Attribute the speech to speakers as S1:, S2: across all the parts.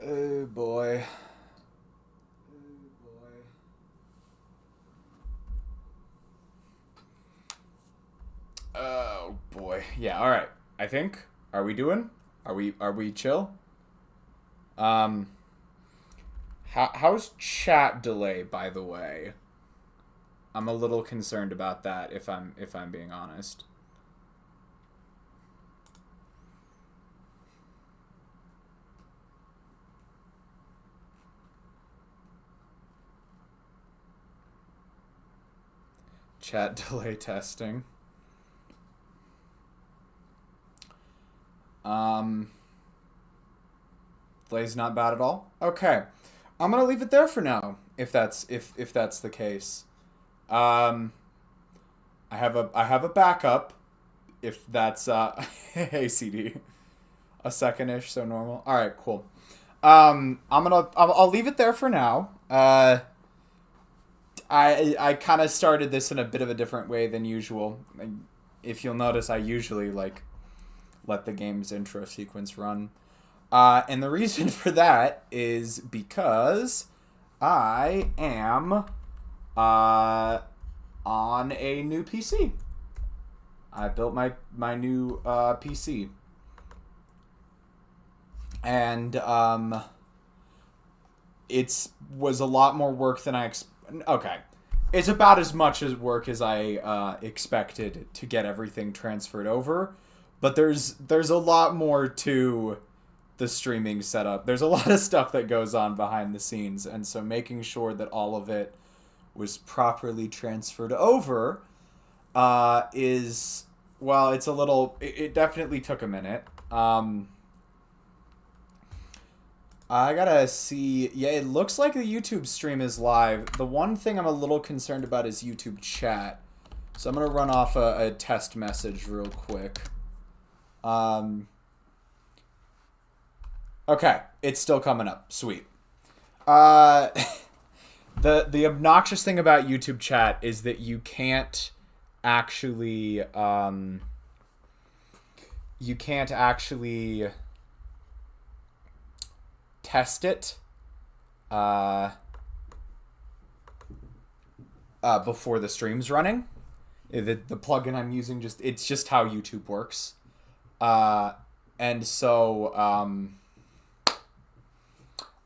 S1: Oh boy. Oh boy. Yeah, all right. I think are we doing? Are we chill? Um how's chat delay by the way? I'm a little concerned about that if I'm being honest. Chat delay testing. Um Delay's not bad at all. Okay. I'm going to leave it there for now if that's the case. Um I have a backup if that's hey CD. A second-ish, so normal. All right, cool. I'll leave it there for now. I kind of started this in a bit of a different way than usual. If you'll notice, I usually like let the game's intro sequence run. And the reason for that is because I am on a new PC. I built my new PC, and it's was a lot more work than okay. It's about as much as work as I expected to get everything transferred over, but there's a lot more to the streaming setup. There's a lot of stuff that goes on behind the scenes, and so making sure that all of it was properly transferred over is well, it's a little. It definitely took a minute. I gotta see. Yeah, it looks like the YouTube stream is live. The one thing I'm a little concerned about is YouTube chat. So I'm gonna run off a test message real quick. Okay, it's still coming up. Sweet. Uh, the obnoxious thing about YouTube chat is that you can't actually test it before the stream's running. The plugin I'm using it's just how YouTube works. And so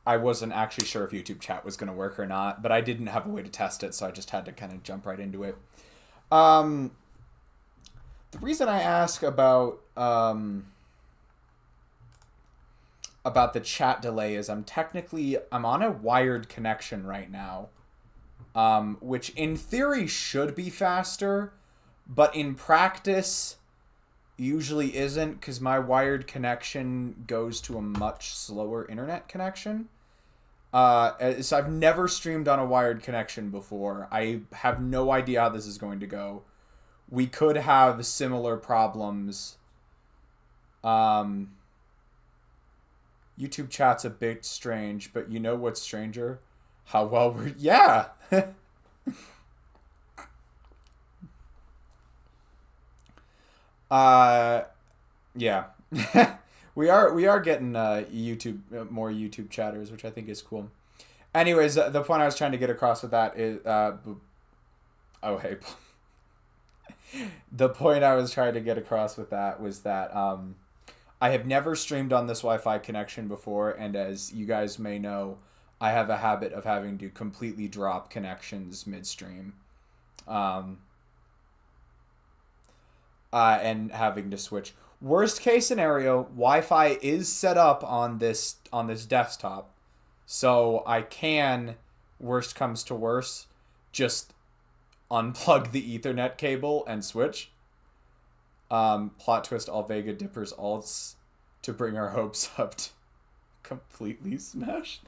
S1: I wasn't actually sure if YouTube chat was going to work or not, but I didn't have a way to test it, so I just had to kind of jump right into it. The reason I ask about the chat delay is I'm on a wired connection right now, which in theory should be faster, but in practice usually isn't because my wired connection goes to a much slower internet connection. So I've never streamed on a wired connection before. I have no idea how this is going to go. We could have similar problems. YouTube chat's a bit strange, but you know what's stranger? How well we're... Yeah! Yeah. we are getting YouTube more YouTube chatters, which I think is cool. Anyways, the point I was trying to get across with that is oh hey. The point I was trying to get across with that was that I have never streamed on this Wi-Fi connection before, and as you guys may know, I have a habit of having to completely drop connections midstream. And having to switch. Worst case scenario, Wi-Fi is set up on this desktop, so I can, worst comes to worst, just unplug the Ethernet cable and switch. Plot twist: all Vega Dippers alts to bring our hopes up to completely smashed.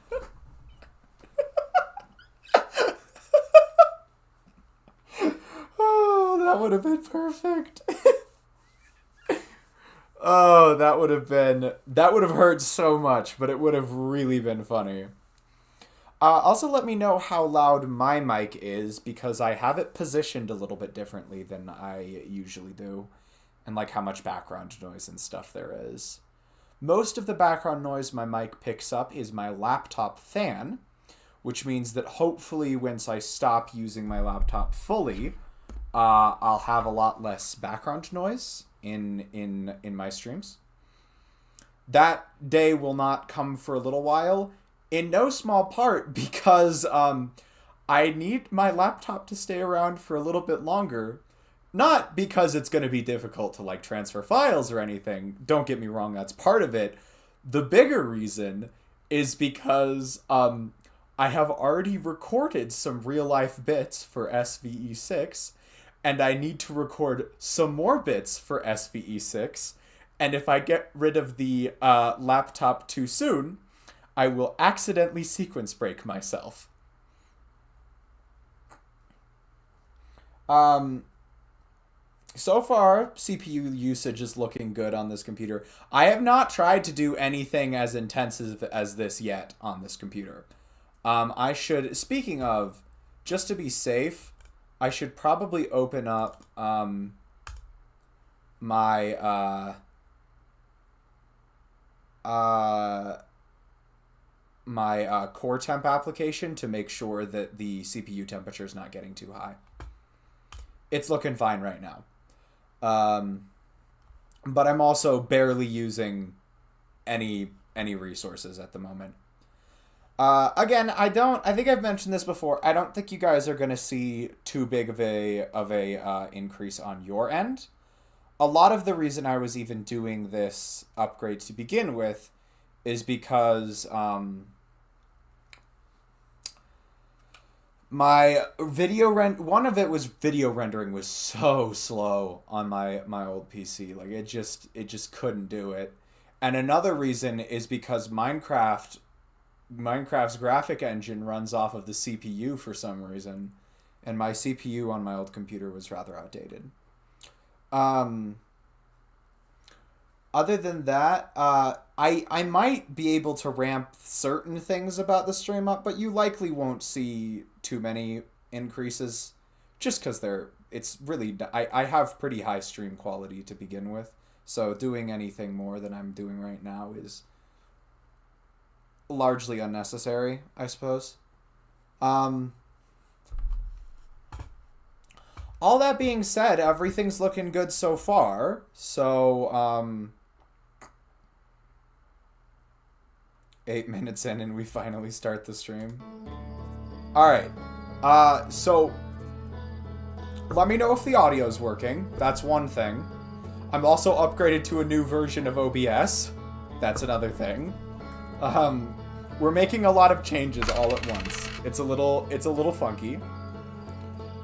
S1: Oh, that would have been perfect. Oh, that would have hurt so much, but it would have really been funny. Also, let me know how loud my mic is, because I have it positioned a little bit differently than I usually do, and like how much background noise and stuff there is. Most of the background noise my mic picks up is my laptop fan, which means that hopefully once I stop using my laptop fully, I'll have a lot less background noise in my streams. That day will not come for a little while, in no small part because I need my laptop to stay around for a little bit longer. Not because it's going to be difficult to like transfer files or anything. Don't get me wrong, that's part of it. The bigger reason is because I have already recorded some real life bits for SVE6, and I need to record some more bits for SVE6. And if I get rid of the laptop too soon, I will accidentally sequence break myself. So far, CPU usage is looking good on this computer. I have not tried to do anything as intensive as this yet on this computer. I should, speaking of, just to be safe, I should probably open up my core temp application to make sure that the CPU temperature is not getting too high. It's looking fine right now. But I'm also barely using any resources at the moment. Again, I think I've mentioned this before. I don't think you guys are going to see too big of a increase on your end. A lot of the reason I was even doing this upgrade to begin with is because my one of it was video rendering was so slow on my old PC. Like it just couldn't do it. And another reason is because Minecraft's graphic engine runs off of the CPU for some reason, and my CPU on my old computer was rather outdated. Other than that, I might be able to ramp certain things about the stream up, but you likely won't see too many increases, just because I have pretty high stream quality to begin with, so doing anything more than I'm doing right now is largely unnecessary, I suppose. All that being said, everything's looking good so far. So, 8 minutes in and we finally start the stream. Alright. So, let me know if the audio's working. That's one thing. I'm also upgraded to a new version of OBS. That's another thing. We're making a lot of changes all at once. It's a little funky.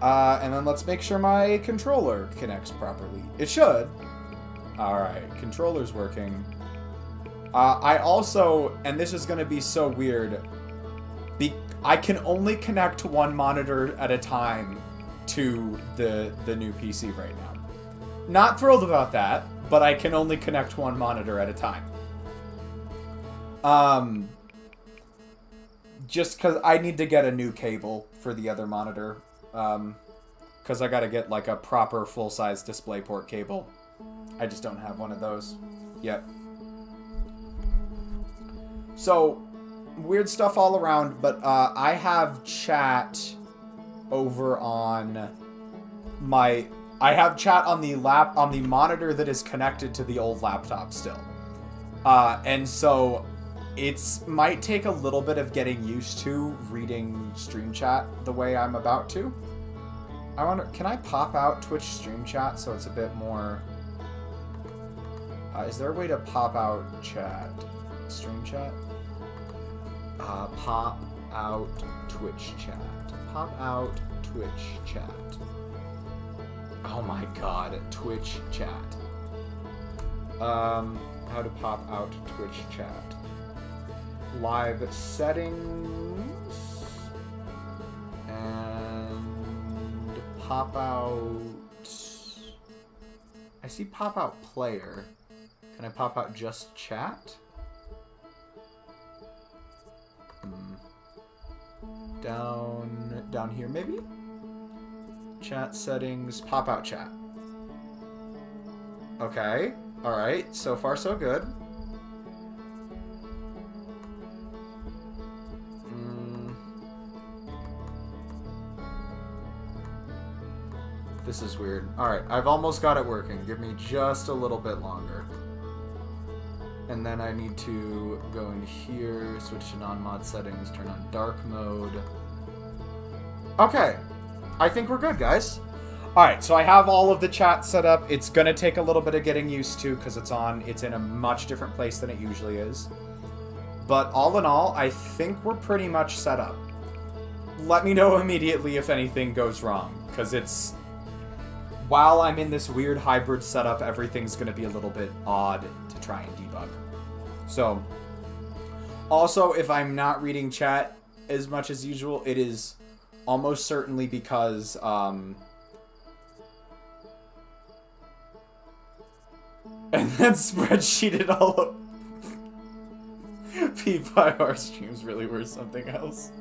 S1: And then let's make sure my controller connects properly. It should. Alright, controller's working. I also, and this is going to be so weird, I can only connect one monitor at a time to the new PC right now. Not thrilled about that, but I can only connect one monitor at a time. Just because I need to get a new cable for the other monitor. Because I gotta get like a proper full-size DisplayPort cable. I just don't have one of those yet. So, weird stuff all around, but I have chat over on my... I have chat on the monitor that is connected to the old laptop still. And so it might take a little bit of getting used to reading stream chat the way I'm about to. I wonder, can I pop out Twitch stream chat so it's a bit more... is there a way to pop out chat? Stream chat? Pop out Twitch chat. Pop out Twitch chat. Oh my god, Twitch chat. How to pop out Twitch chat. Live settings. And pop out... I see pop out player. Can I pop out just chat? Down here maybe? Chat settings, pop out chat. Okay, alright, so far so good. This is weird. Alright, I've almost got it working. Give me just a little bit longer. And then I need to go in here, switch to non-mod settings, turn on dark mode. Okay. I think we're good, guys. Alright, so I have all of the chat set up. It's gonna take a little bit of getting used to, because it's in a much different place than it usually is. But all in all, I think we're pretty much set up. Let me know immediately if anything goes wrong, because it's... While I'm in this weird hybrid setup, everything's going to be a little bit odd to try and debug. So, also, if I'm not reading chat as much as usual, it is almost certainly because, and then spreadsheeted all up. P5R streams really were something else.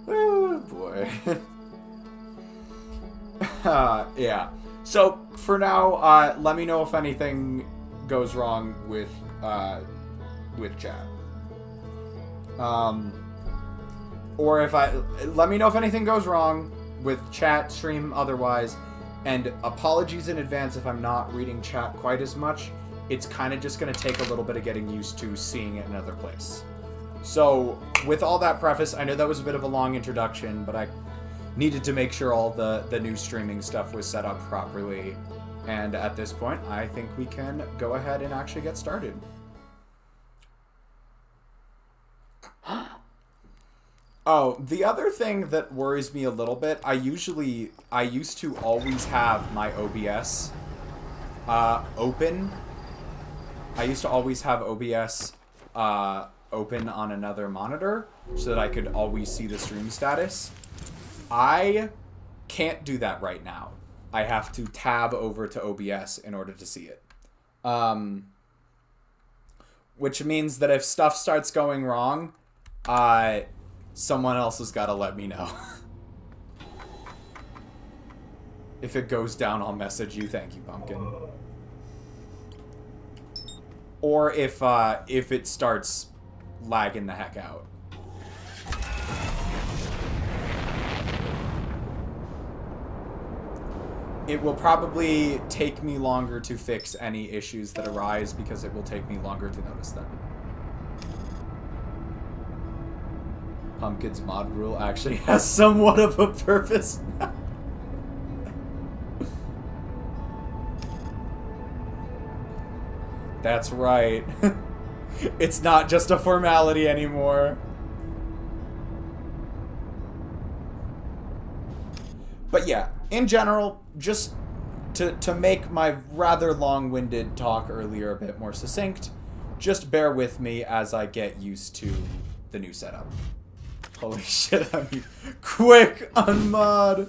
S1: Oh, boy. Yeah. So, for now, let me know if anything goes wrong with chat. Or if let me know if anything goes wrong with chat, stream, otherwise. And apologies in advance if I'm not reading chat quite as much. It's kind of just going to take a little bit of getting used to seeing it in another place. So, with all that preface, I know that was a bit of a long introduction, but I needed to make sure all the new streaming stuff was set up properly. And at this point, I think we can go ahead and actually get started. Oh, the other thing that worries me a little bit, I used to always have my OBS open. I used to always have OBS open on another monitor so that I could always see the stream status. I can't do that right now. I have to tab over to OBS in order to see it. Which means that if stuff starts going wrong, someone else has got to let me know. If it goes down, I'll message you. Thank you, Pumpkin. Or if it starts lagging the heck out. It will probably take me longer to fix any issues that arise because it will take me longer to notice them. Pumpkin's mod rule actually has somewhat of a purpose. That's right. It's not just a formality anymore. But yeah, in general, just to make my rather long-winded talk earlier a bit more succinct, just bear with me as I get used to the new setup. Holy shit, I mean, quick, unmod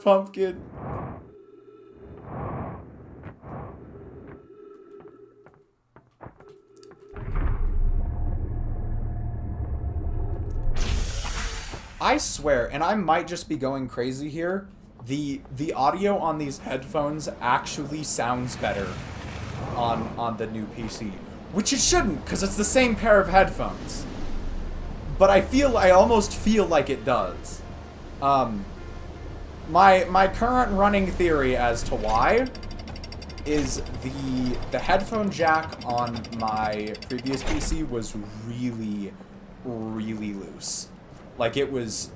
S1: Pumpkin. I swear, and I might just be going crazy here, the audio on these headphones actually sounds better on the new PC. Which it shouldn't, because it's the same pair of headphones. But I almost feel like it does. My current running theory as to why is the headphone jack on my previous PC was really, really loose. Like, it was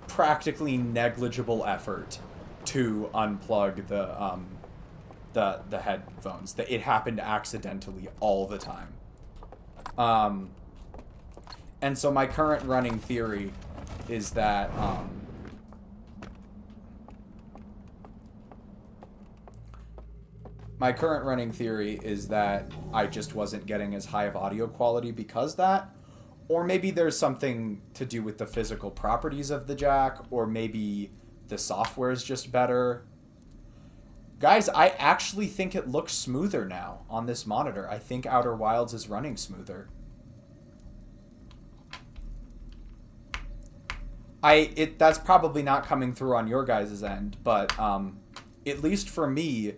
S1: practically negligible effort to unplug the headphones. That it happened accidentally all the time. And so my current running theory is that I just wasn't getting as high of audio quality because that. Or maybe there's something to do with the physical properties of the jack, or maybe the software is just better. Guys, I actually think it looks smoother now on this monitor. I think Outer Wilds is running smoother. That's probably not coming through on your guys' end, but at least for me,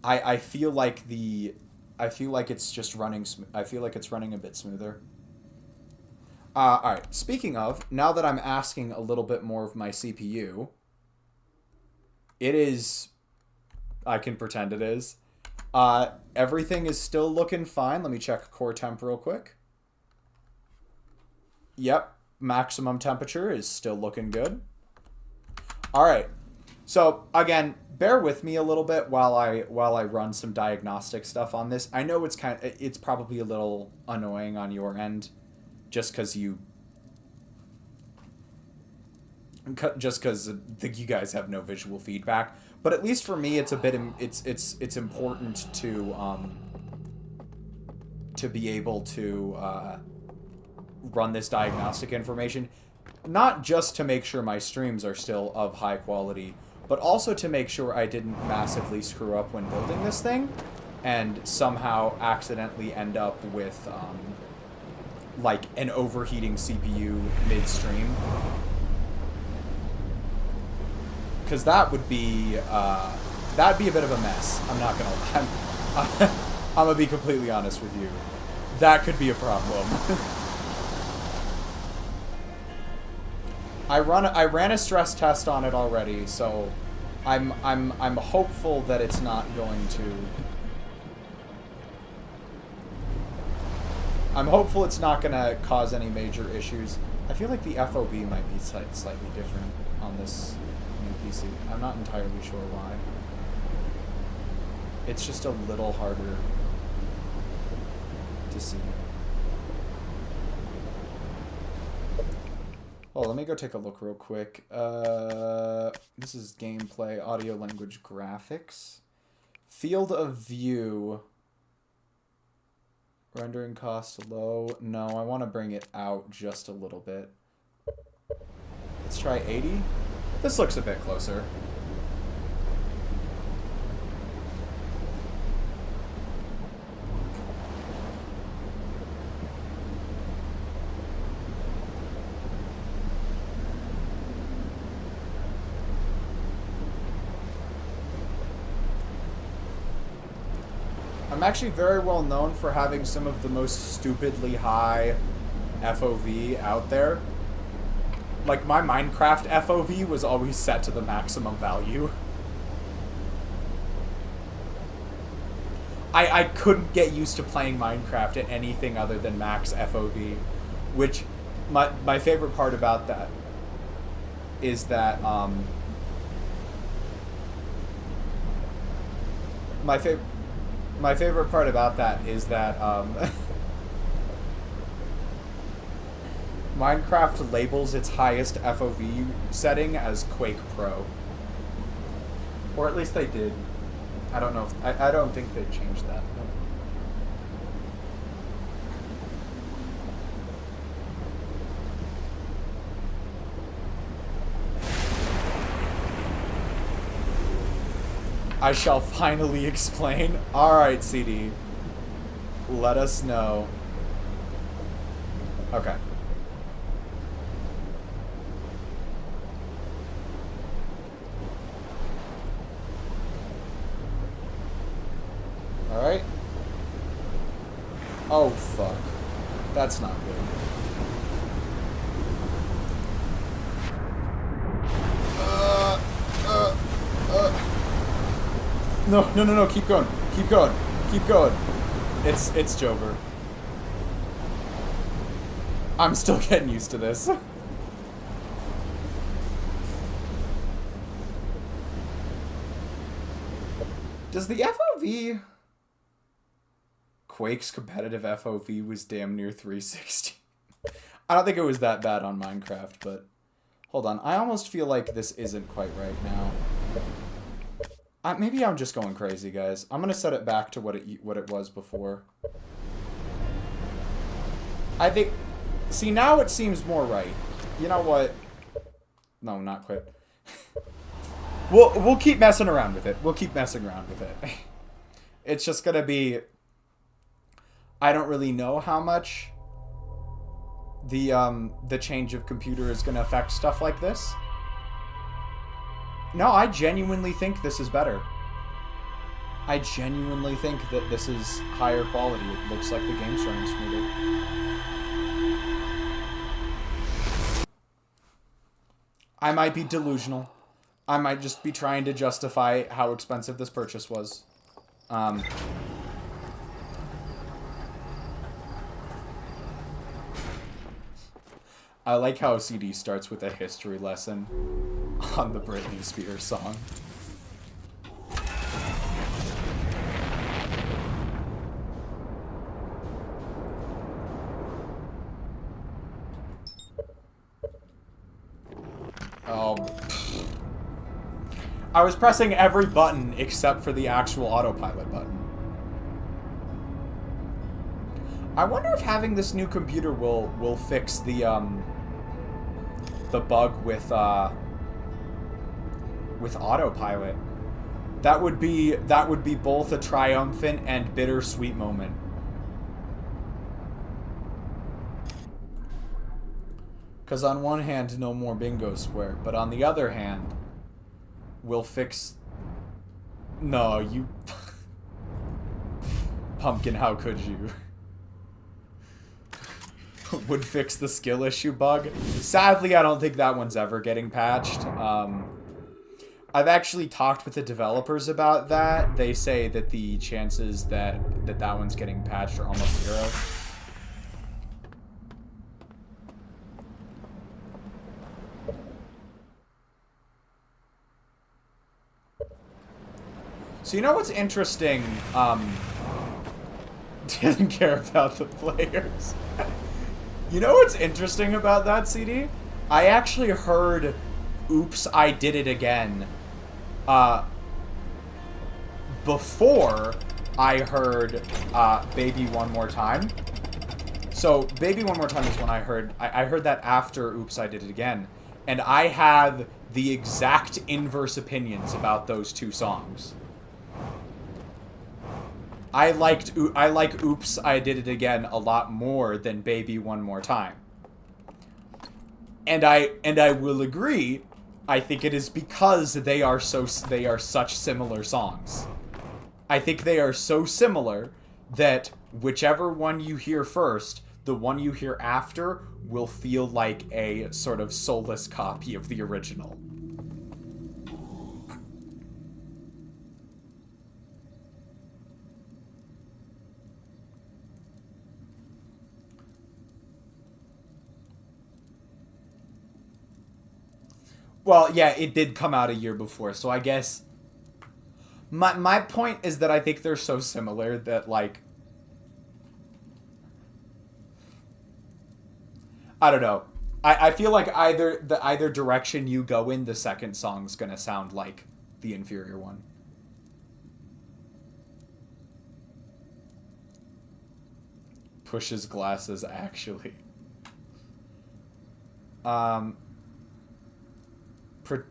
S1: I feel like it's just running. I feel like it's running a bit smoother. Alright, speaking of, now that I'm asking a little bit more of my CPU, it is... I can pretend it is. Everything is still looking fine. Let me check core temp real quick. Yep, maximum temperature is still looking good. Alright, so again, bear with me a little bit while I run some diagnostic stuff on this. I know it's probably a little annoying on your end, just because you guys have no visual feedback. But at least for me, it's a bit it's important to be able to run this diagnostic information, not just to make sure my streams are still of high quality, but also to make sure I didn't massively screw up when building this thing and somehow accidentally end up with like an overheating CPU midstream. Because that would be that'd be a bit of a mess. I'm not gonna I'm gonna be completely honest with you. That could be a problem. I ran a stress test on it already, so I'm hopeful that it's not going to. I'm hopeful it's not gonna cause any major issues. I feel like the FOB might be slightly different on this new PC. I'm not entirely sure why. It's just a little harder to see. Oh, let me go take a look real quick. This is gameplay, audio, language, graphics. Field of view. Rendering cost low. No, I want to bring it out just a little bit. Let's try 80. This looks a bit closer. I'm actually very well known for having some of the most stupidly high FOV out there. Like, my Minecraft FOV was always set to the maximum value. I couldn't get used to playing Minecraft at anything other than max FOV, which my favorite part about that is that my favorite part about that is that Minecraft labels its highest FOV setting as Quake Pro. Or at least they did. I don't know if... I don't think they changed that. I shall finally explain. Alright, CD. Let us know. Okay. Alright. Oh, fuck. That's not good. No, keep going. Keep going. Keep going. It's Jover. I'm still getting used to this. Does the FOV... Quake's competitive FOV was damn near 360. I don't think it was that bad on Minecraft, but... Hold on, I almost feel like this isn't quite right now. Maybe I'm just going crazy, guys. I'm gonna set it back to what it was before. I think... See, now it seems more right. You know what? No, not quite. We'll keep messing around with it. We'll keep messing around with it. It's just gonna be... I don't really know how much the change of computer is gonna affect stuff like this. No, I genuinely think this is better. I genuinely think that this is higher quality. It looks like the game's running smoother. I might be delusional. I might just be trying to justify how expensive this purchase was. I like how a CD starts with a history lesson on the Britney Spears song. I was pressing every button except for the actual autopilot button. I wonder if having this new computer will fix the bug with autopilot. That would be both a triumphant and bittersweet moment. Because on one hand, no more bingo square, but on the other hand, we'll fix... No, you... Pumpkin, how could you? Would fix the skill issue bug. Sadly, I don't think that one's ever getting patched. I've actually talked with the developers about that. They say that the chances that one's getting patched are almost zero. So you know what's interesting? Doesn't care about the players. You know what's interesting about that CD? I actually heard "Oops, I Did It Again" before I heard "Baby One More Time." So "Baby One More Time" is when I heard that after "Oops, I Did It Again," and I have the exact inverse opinions about those two songs. I like "Oops, I Did It Again" a lot more than "Baby One More Time." And I will agree, I think it is because they are such similar songs. I think they are so similar that whichever one you hear first, the one you hear after will feel like a sort of soulless copy of the original. Well, yeah, it did come out a year before, so I guess... My point is that I think they're so similar that, like... I don't know. I feel like either direction you go in, the second song's gonna sound like the inferior one. Pushes glasses, actually.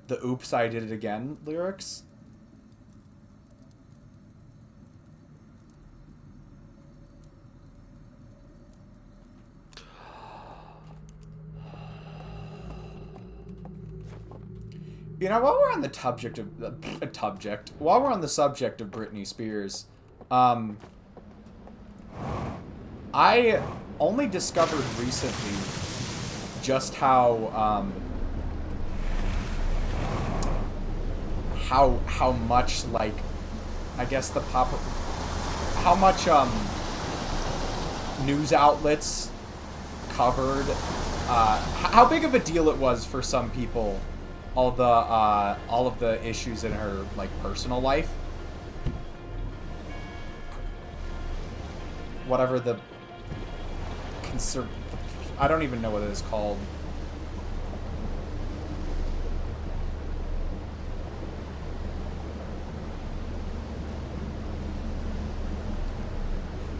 S1: The "Oops, I Did It Again" lyrics. You know, while we're on the subject of Britney Spears, I only discovered recently just how much, like, I guess how much news outlets covered how big of a deal it was for some people, all of the issues in her, like, personal life. Whatever the I don't even know what it is called.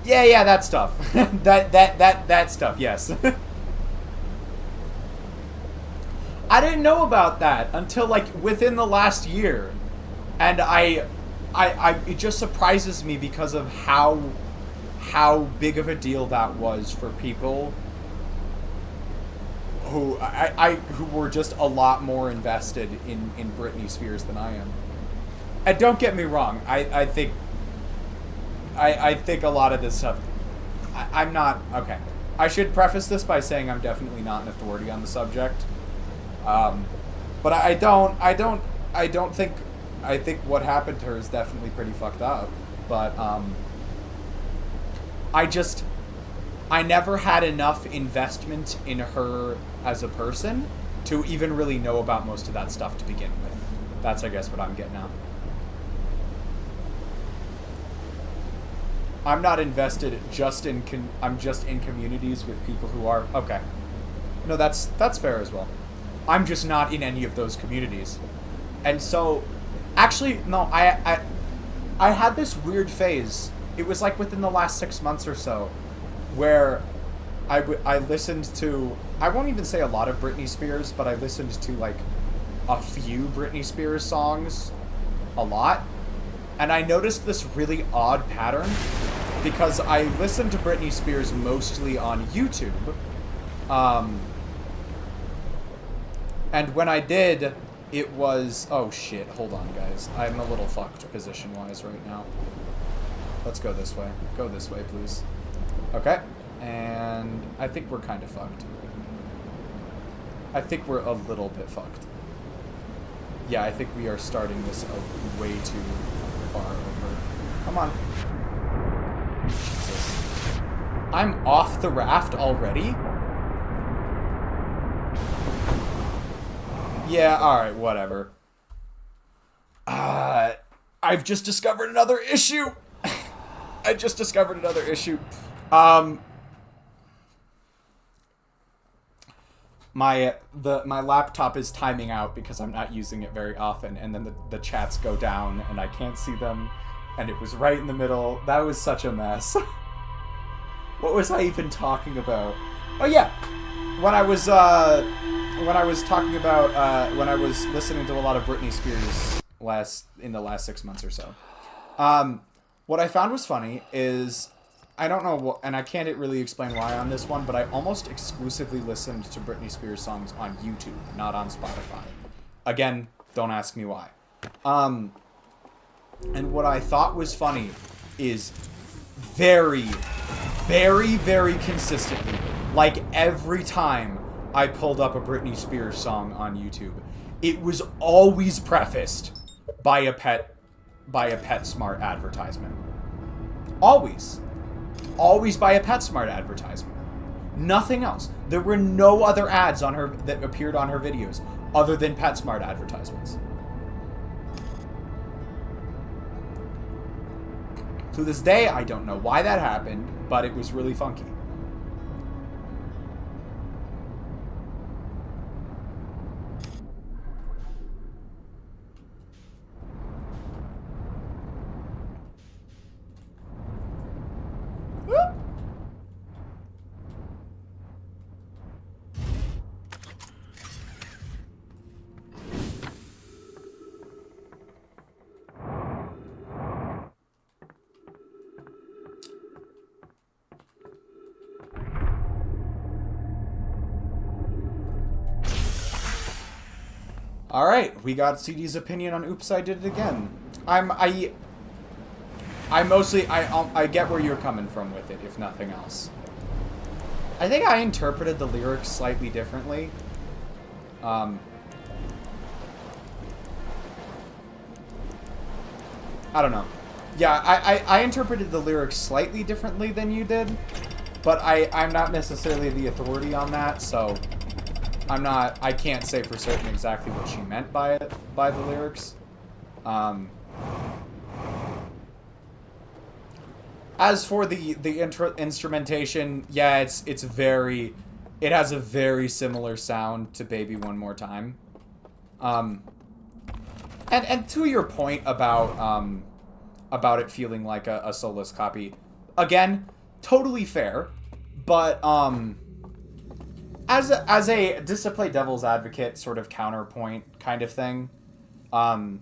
S1: Yeah, that stuff. that stuff, yes. I didn't know about that until, like, within the last year. And it just surprises me because of how big of a deal that was for people who who were just a lot more invested in Britney Spears than I am. And don't get me wrong, I think a lot of this stuff... I'm not... Okay. I should preface this by saying I'm definitely not an authority on the subject. But But I don't think, I think what happened to her is definitely pretty fucked up. But, I never had enough investment in her as a person to even really know about most of that stuff to begin with. That's, I guess, what I'm getting at. I'm not invested I'm just in communities with people who are... Okay. No, that's fair as well. I'm just not in any of those communities. And so... Actually, no, I had this weird phase. It was like within the last 6 months or so, where I listened to... I won't even say a lot of Britney Spears, but I listened to, like, a few Britney Spears songs a lot. And I noticed this really odd pattern, because I listened to Britney Spears mostly on YouTube. And when I did, it was... Oh, shit. Hold on, guys. I'm a little fucked position-wise right now. Let's go this way. Go this way, please. Okay. And I think we're kind of fucked. I think we're a little bit fucked. Yeah, I think we are starting this way too far over. Come on. Jesus. I'm off the raft already? Yeah, alright, whatever. I've just discovered another issue! I just discovered another issue. My laptop is timing out because I'm not using it very often, and then the chats go down and I can't see them, and it was right in the middle. That was such a mess. What was I even talking about? Oh yeah, when I was talking about when I was listening to a lot of Britney Spears in the last 6 months or so. What I found was funny is, I don't know what, and I can't really explain why on this one, but I almost exclusively listened to Britney Spears songs on YouTube, not on Spotify. Again, don't ask me why. And what I thought was funny is very, very, very consistently, like every time I pulled up a Britney Spears song on YouTube, it was always prefaced by a PetSmart advertisement. Always. Always by a PetSmart advertisement. Nothing else. There were no other ads on her that appeared on her videos other than PetSmart advertisements. To this day, I don't know why that happened, but it was really funky. Alright, we got CD's opinion on Oops, I Did It Again. I get where you're coming from with it, if nothing else. I think I interpreted the lyrics slightly differently. I don't know. Yeah, I interpreted the lyrics slightly differently than you did, but I'm not necessarily the authority on that, so... I can't say for certain exactly what she meant by the lyrics. As for the instrumentation, yeah, it has a very similar sound to Baby One More Time. And to your point about it feeling like a soulless copy, again, totally fair, but, As a just to play devil's advocate sort of counterpoint kind of thing, I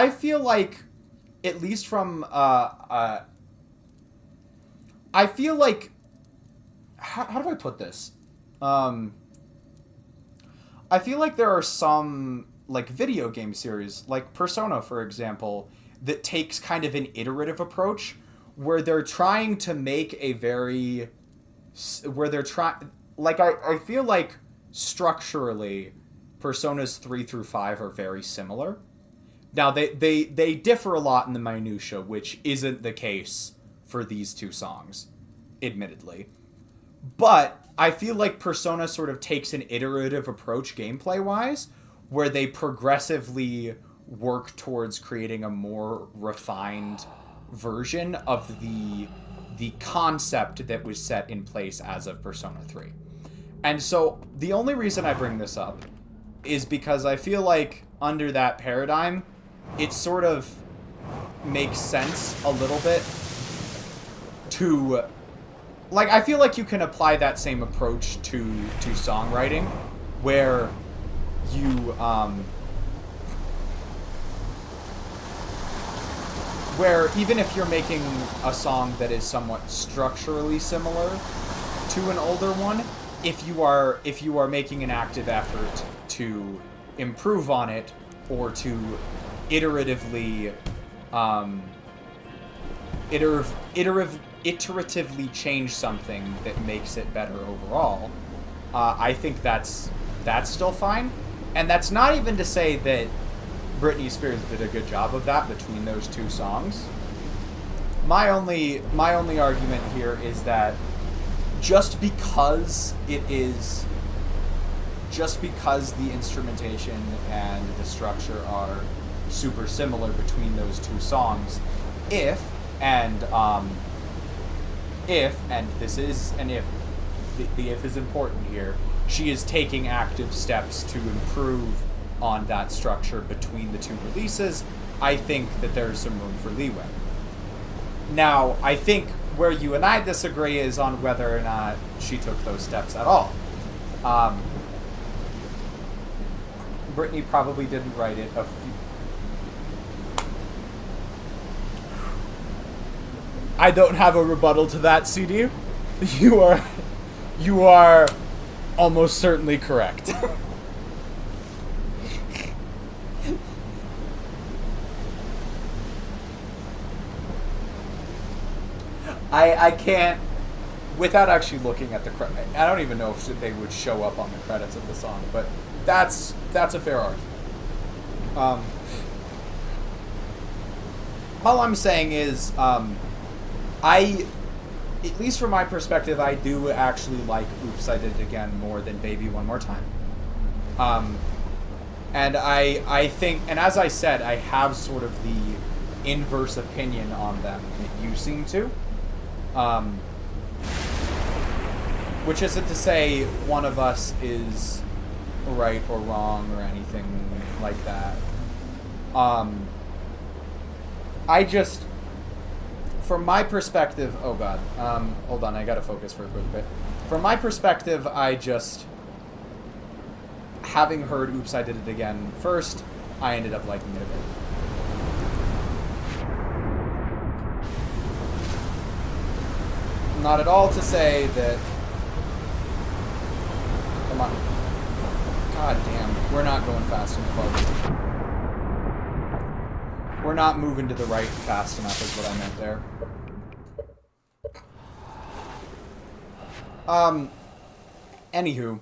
S1: feel like, at least from I feel like, how do I put this? I feel like there are some like video game series, like Persona, for example, that takes kind of an iterative approach where they're trying to make a very I feel like structurally Personas 3 through 5 are very similar. Now, they differ a lot in the minutia, which isn't the case for these two songs, admittedly. But I feel like Persona sort of takes an iterative approach gameplay-wise, where they progressively work towards creating a more refined version of the concept that was set in place as of Persona 3. And so the only reason I bring this up is because I feel like under that paradigm, it sort of makes sense a little bit to... Like, I feel like you can apply that same approach to songwriting, where you, where even if you're making a song that is somewhat structurally similar to an older one, if you are making an active effort to improve on it or to iteratively iteratively change something that makes it better overall, I think that's still fine. And that's not even to say that Britney Spears did a good job of that between those two songs. My only argument here is that just because the instrumentation and the structure are super similar between those two songs, if the if is important here, she is taking active steps to improve on that structure between the two releases, I think that there's some room for leeway. Now, I think where you and I disagree is on whether or not she took those steps at all. Britney probably didn't write it I don't have a rebuttal to that, CD. You are almost certainly correct. I can't, without actually looking at the credit, I don't even know if they would show up on the credits of the song, but that's a fair argument. All I'm saying is, at least from my perspective, I do actually like Oops, I Did It Again more than Baby One More Time. And I think, and as I said, I have sort of the inverse opinion on them that you seem to. Which isn't to say one of us is right or wrong or anything like that. I just... From my perspective, oh god, hold on, I gotta focus for a quick bit. From my perspective, I just, having heard Oops, I Did It Again first, I ended up liking it a bit. Not at all to say that, come on, god damn, we're not going fast enough. We're not moving to the right fast enough is what I meant there. Anywho.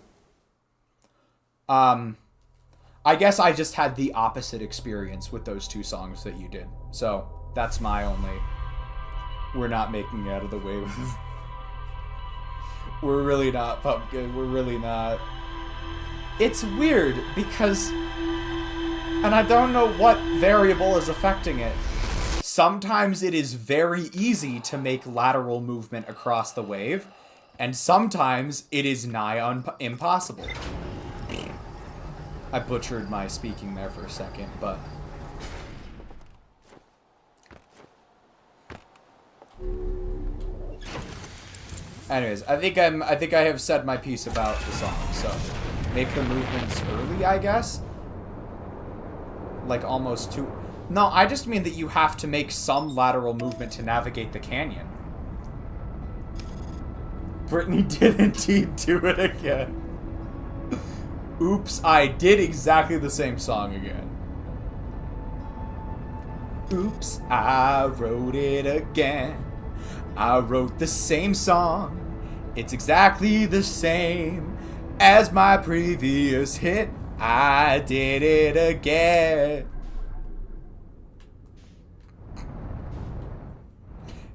S1: I guess I just had the opposite experience with those two songs that you did. So, that's my only... We're not making it out of the way with... We're really not, Pumpkin. We're really not... It's weird, because... And I don't know what variable is affecting it. Sometimes it is very easy to make lateral movement across the wave, and sometimes it is nigh impossible. I butchered my speaking there for a second, but... Anyways, I think I have said my piece about the song, so... Make the movements early, I guess? Like, almost too... No, I just mean that you have to make some lateral movement to navigate the canyon. Britney did indeed do it again. Oops, I did exactly the same song again. Oops, I wrote it again. I wrote the same song. It's exactly the same as my previous hit. I did it again.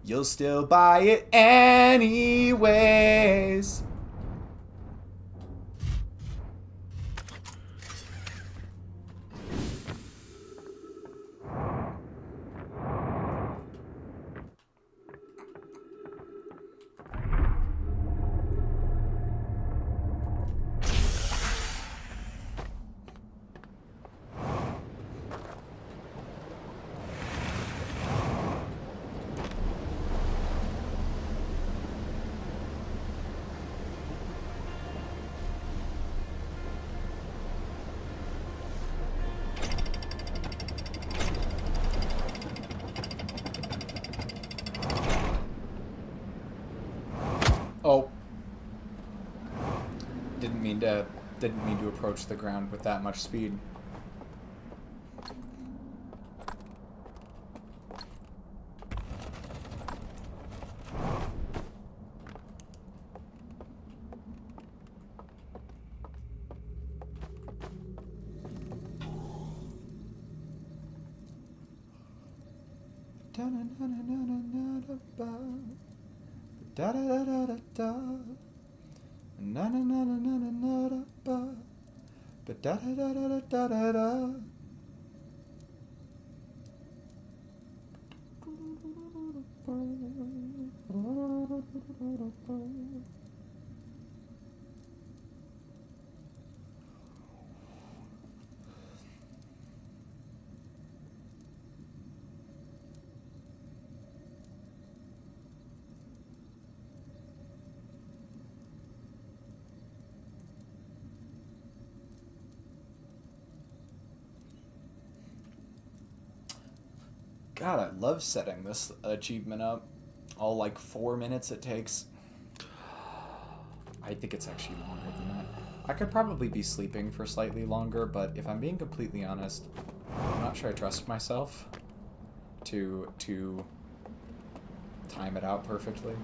S1: You'll still buy it anyways. Oh. Didn't mean to approach the ground with that much speed. Da da da da da da. Na na na na na na na da ba. Da da da da da da da da. God, I love setting this achievement up. All like 4 minutes it takes. I think it's actually longer than that. I could probably be sleeping for slightly longer, but if I'm being completely honest, I'm not sure I trust myself to time it out perfectly.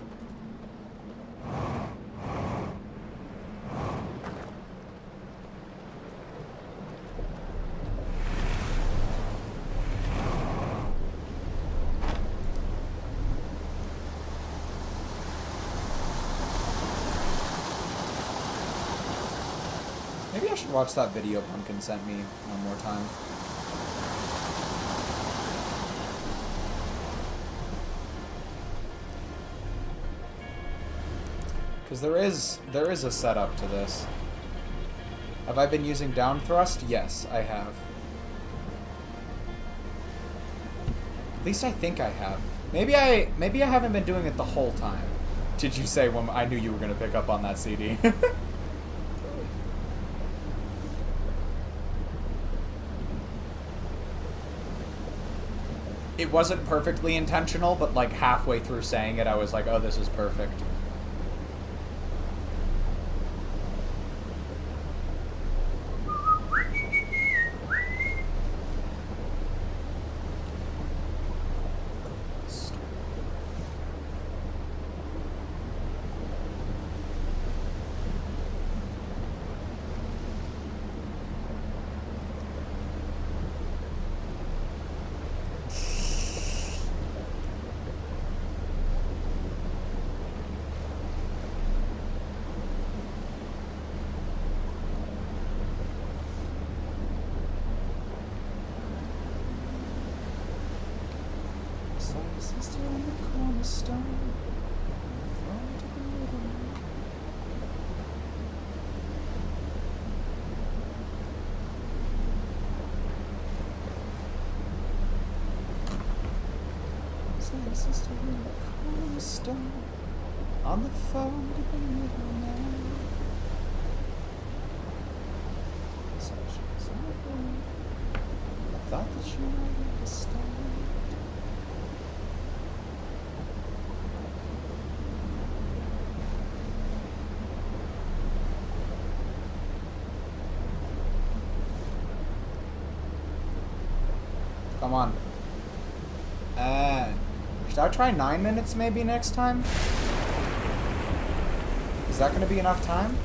S1: Maybe I should watch that video Pumpkin sent me one more time. Because there is a setup to this. Have I been using down thrust? Yes, I have. At least I think I have. Maybe I haven't been doing it the whole time. Did you say when I knew you were going to pick up on that CD? It wasn't perfectly intentional, but like halfway through saying it, I was like, oh, this is perfect. On the phone to the middleman. I thought that you might understand. Come on. Should I try 9 minutes maybe next time? Is that going to be enough time?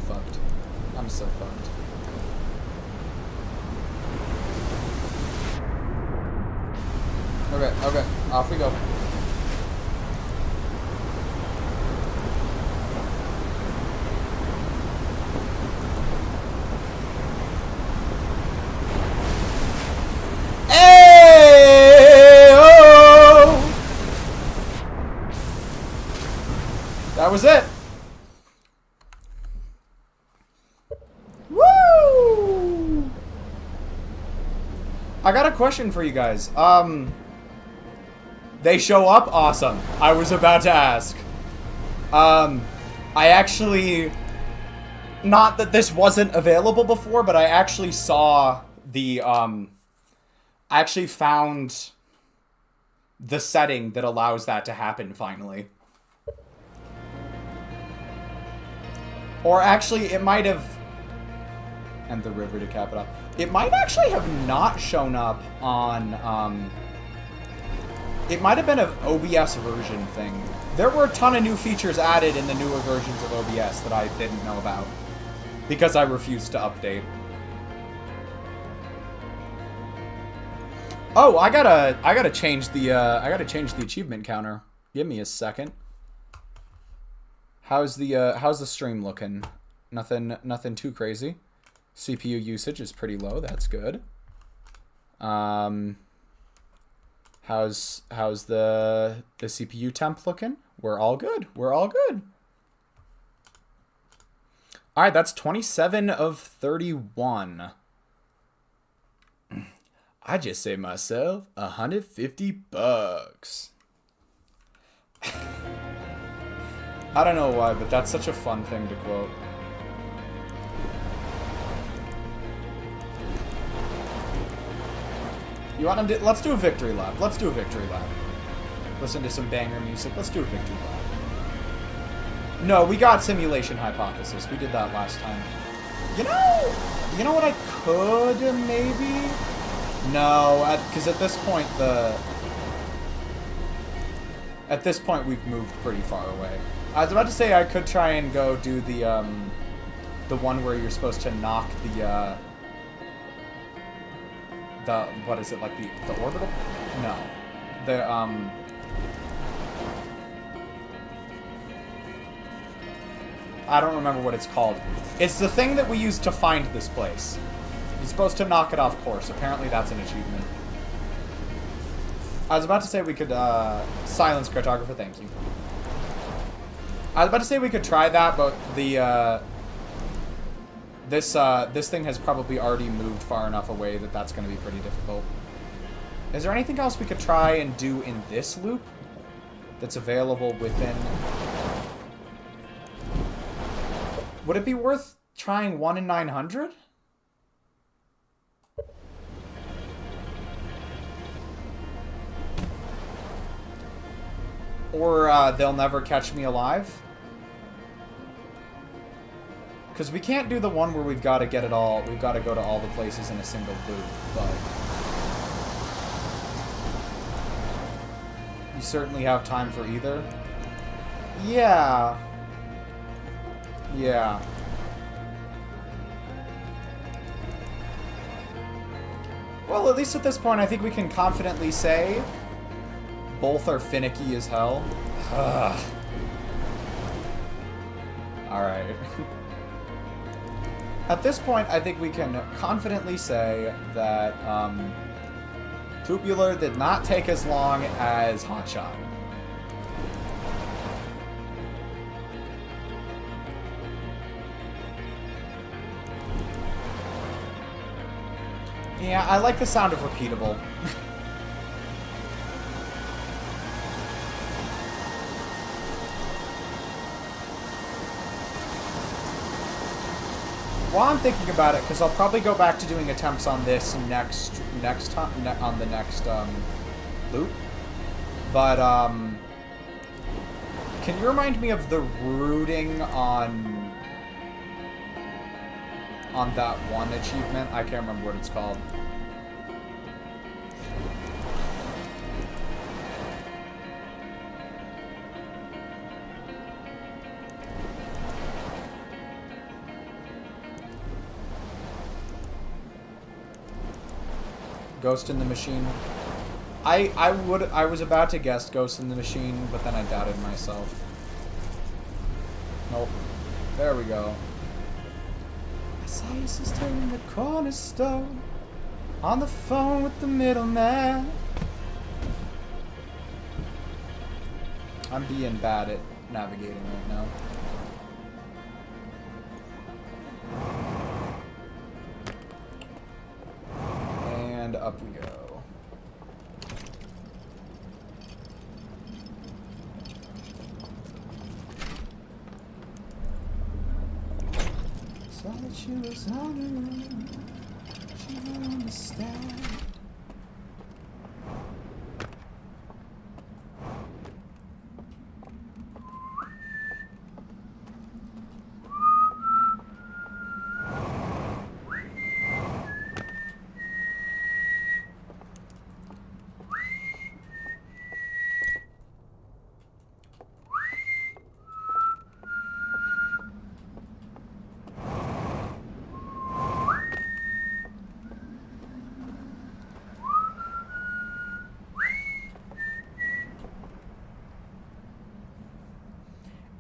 S1: fucked. I'm so fucked. Okay, okay, off we go. That was it. Woo! I got a question for you guys. They show up? Awesome. I was about to ask. I actually... Not that this wasn't available before, but I actually saw the, I actually found the setting that allows that to happen, finally. Or actually, it might have... And the river to cap it off. It might actually have not shown up on, It might have been an OBS version thing. There were a ton of new features added in the newer versions of OBS that I didn't know about. Because I refused to update. Oh, I gotta change the achievement counter. Give me a second. How's the stream looking? Nothing too crazy. CPU usage is pretty low. That's good. How's the CPU temp looking? We're all good. We're all good. All right, that's 27 of 31. I just saved myself $150. I don't know why, but that's such a fun thing to quote. You want to do, let's do a victory lap. Let's do a victory lap. Listen to some banger music. Let's do a victory lap. No, we got simulation hypothesis. We did that last time. You know what I could maybe? No, because at this point we've moved pretty far away. I was about to say I could try and go do the one where you're supposed to knock the what is it, like the orbital? No. I don't remember what it's called. It's the thing that we use to find this place. You're supposed to knock it off course. Apparently that's an achievement. I was about to say we could silence cartographer, thank you. I was about to say we could try that, but the this thing has probably already moved far enough away that that's going to be pretty difficult. Is there anything else we could try and do in this loop that's available within? Would it be worth trying 1 in 900? Or They'll Never Catch Me Alive? Because we can't do the one where we've got to get it all, we've got to go to all the places in a single loop, but... You certainly have time for either. Yeah. Yeah. Well, at least at this point, I think we can confidently say both are finicky as hell. Alright. At this point, I think we can confidently say that Tubular did not take as long as Hotshot. Yeah, I like the sound of repeatable. While I'm thinking about it, because I'll probably go back to doing attempts on this next time on the next loop. But can you remind me of the routing on that one achievement? I can't remember what it's called. Ghost in the Machine. I was about to guess Ghost in the Machine, but then I doubted myself. Nope. There we go. I saw your sister in the corner store, on the phone with the middleman. I'm being bad at navigating right now. And up we go. Saw that she was on her own. She don't understand.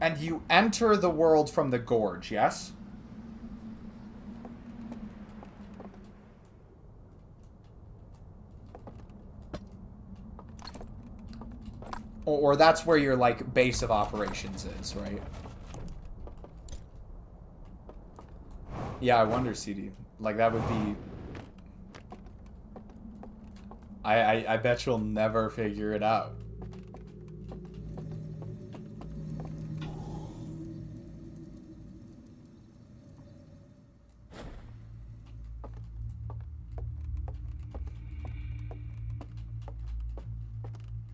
S1: And you enter the world from the gorge, yes? Or that's where your, like, base of operations is, right? Yeah, I wonder, CD. Like, that would be... I bet you'll never figure it out.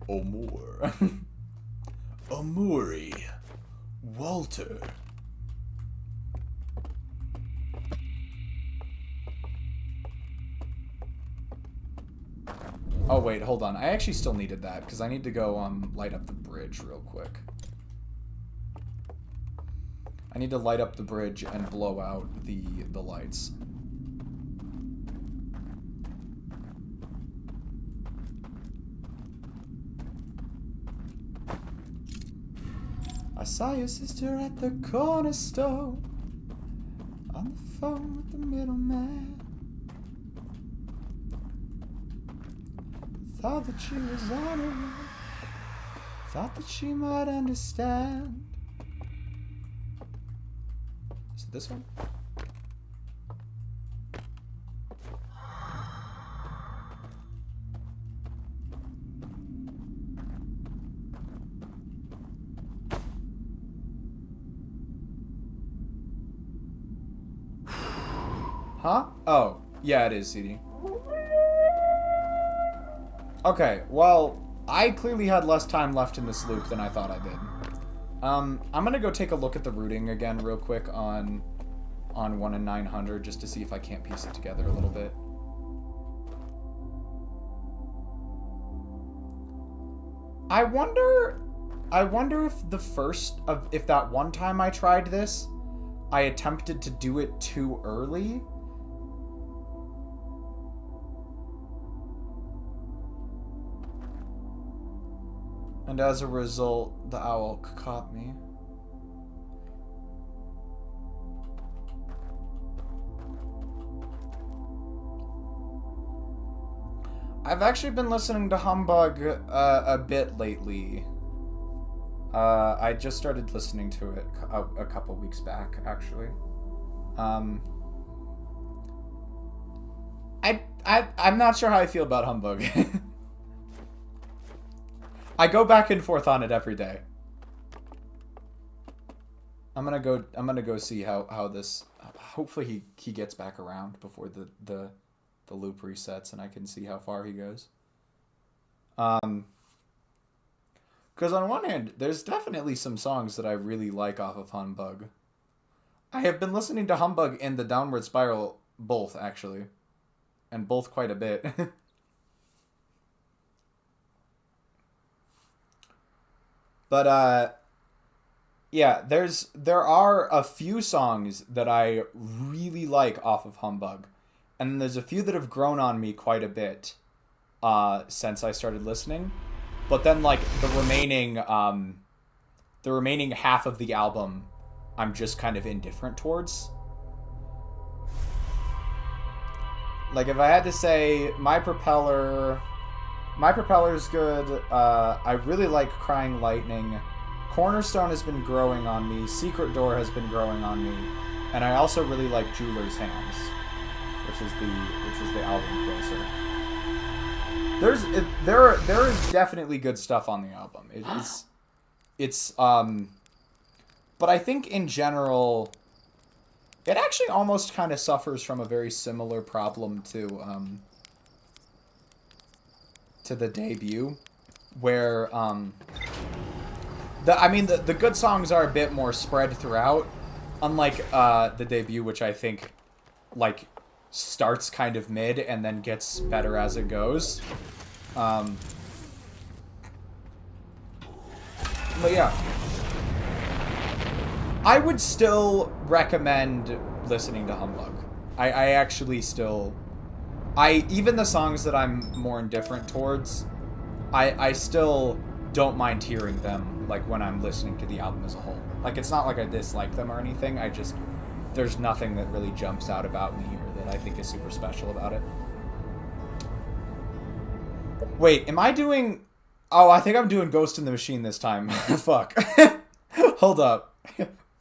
S1: Amor. Amori. Walter. Oh, wait, hold on. I actually still needed that, because I need to go, light up the bridge real quick. I need to light up the bridge and blow out the lights. I saw your sister at the corner store, on the phone with the middleman. Thought that she was on her own. Thought that she might understand. Is it this one? Huh? Oh, yeah, it is, CD. Okay, well, I clearly had less time left in this loop than I thought I did. I'm gonna go take a look at the routing again real quick on 1 and 900 just to see if I can't piece it together a little bit. I wonder if that one time I tried this, I attempted to do it too early. And as a result, the owelk caught me. I've actually been listening to Humbug a bit lately. I just started listening to it a couple weeks back, actually. I'm not sure how I feel about Humbug. I go back and forth on it every day. I'm gonna go see how this. Hopefully he gets back around before the loop resets and I can see how far he goes. Because on one hand, there's definitely some songs that I really like off of Humbug. I have been listening to Humbug and the Downward Spiral both, actually. And both quite a bit. But, yeah, there are a few songs that I really like off of Humbug. And there's a few that have grown on me quite a bit. since I started listening. But then like the remaining half of the album I'm just kind of indifferent towards. Like if I had to say My Propeller's good. I really like Crying Lightning. Cornerstone has been growing on me. Secret Door has been growing on me. And I also really like Jeweler's Hands, which is the album closer. There is definitely good stuff on the album. But I think in general, it actually almost kind of suffers from a very similar problem to the debut, where the good songs are a bit more spread throughout, unlike the debut, which I think like starts kind of mid and then gets better as it goes. But yeah, I would still recommend listening to Humbug. I actually still, even the songs that I'm more indifferent towards, I still don't mind hearing them, like when I'm listening to the album as a whole. Like it's not like I dislike them or anything. There's nothing that really jumps out about me or that I think is super special about it. Wait, am I doing... Oh, I think I'm doing Ghost in the Machine this time. Fuck. Hold up.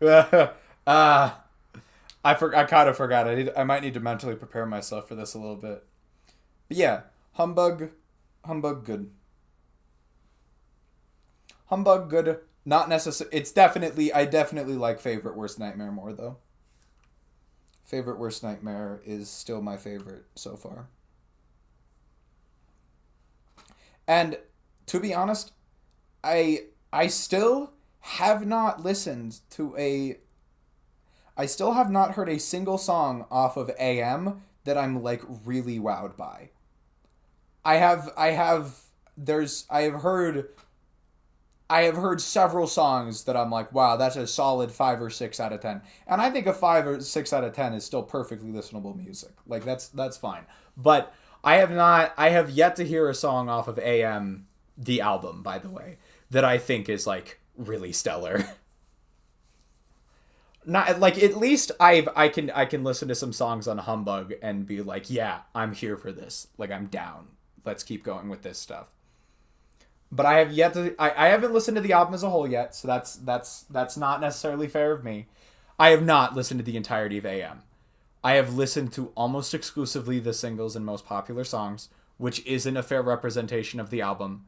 S1: I kind of forgot. I might need to mentally prepare myself for this a little bit. But yeah, Humbug good. Humbug good. Not necessarily. I definitely like Favorite Worst Nightmare more though. Favorite Worst Nightmare is still my favorite so far. And to be honest, I still have not listened to I still have not heard a single song off of AM that I'm like really wowed by. I have heard several songs that I'm like, wow, that's a solid 5 or 6 out of 10. And I think a 5 or 6 out of 10 is still perfectly listenable music. Like that's fine. But I have yet to hear a song off of AM, the album, by the way, that I think is like really stellar. Not like, at least I can listen to some songs on Humbug and be like, yeah, I'm here for this. Like I'm down. Let's keep going with this stuff. But I have yet to. I haven't listened to the album as a whole yet, so that's not necessarily fair of me. I have not listened to the entirety of AM. I have listened to almost exclusively the singles and most popular songs, which isn't a fair representation of the album.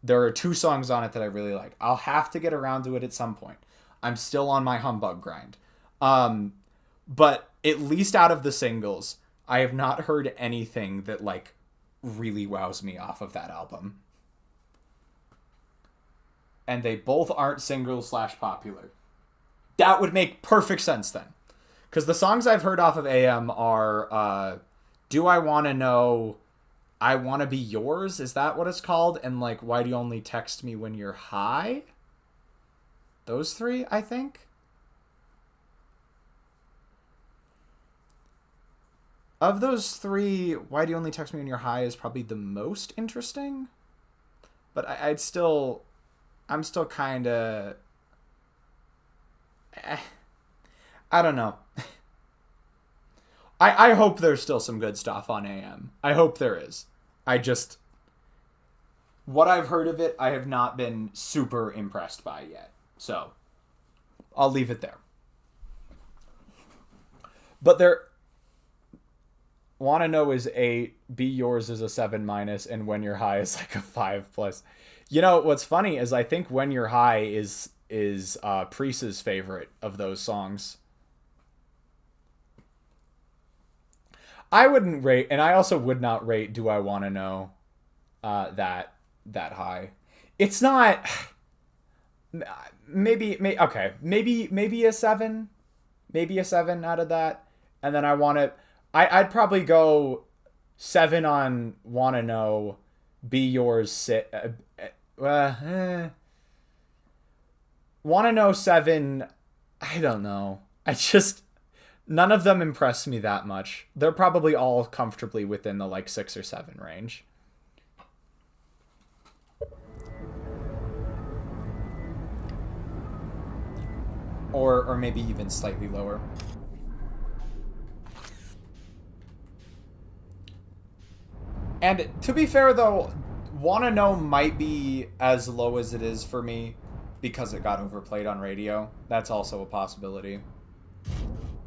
S1: There are 2 songs on it that I really like. I'll have to get around to it at some point. I'm still on my Humbug grind. But at least out of the singles, I have not heard anything that like really wows me off of that album. And they both aren't single/popular. That would make perfect sense then. Because the songs I've heard off of AM are Do I Want to Know, I Want to Be Yours, is that what it's called? And like, Why Do You Only Text Me When You're High? Those 3, I think. Of those 3, Why Do You Only Text Me When You're High is probably the most interesting. But I'm still kind of... I don't know. I hope there's still some good stuff on AM. I hope there is. What I've heard of it, I have not been super impressed by yet. So, I'll leave it there. But there... Want to Know is 8, Be Yours is a 7-, and When You're High is like a 5+. You know, what's funny is I think When You're High is Priest's favorite of those songs. I wouldn't rate, and I also would not rate Do I Want to Know that high. It's not... Maybe a 7. Maybe a 7 out of that. And then I'd probably go 7 on Want to Know, Be Yours, Want to Know 7, I don't know. None of them impress me that much. They're probably all comfortably within the like 6 or 7 range. Or maybe even slightly lower. And to be fair, though, Wanna Know might be as low as it is for me because it got overplayed on radio. That's also a possibility.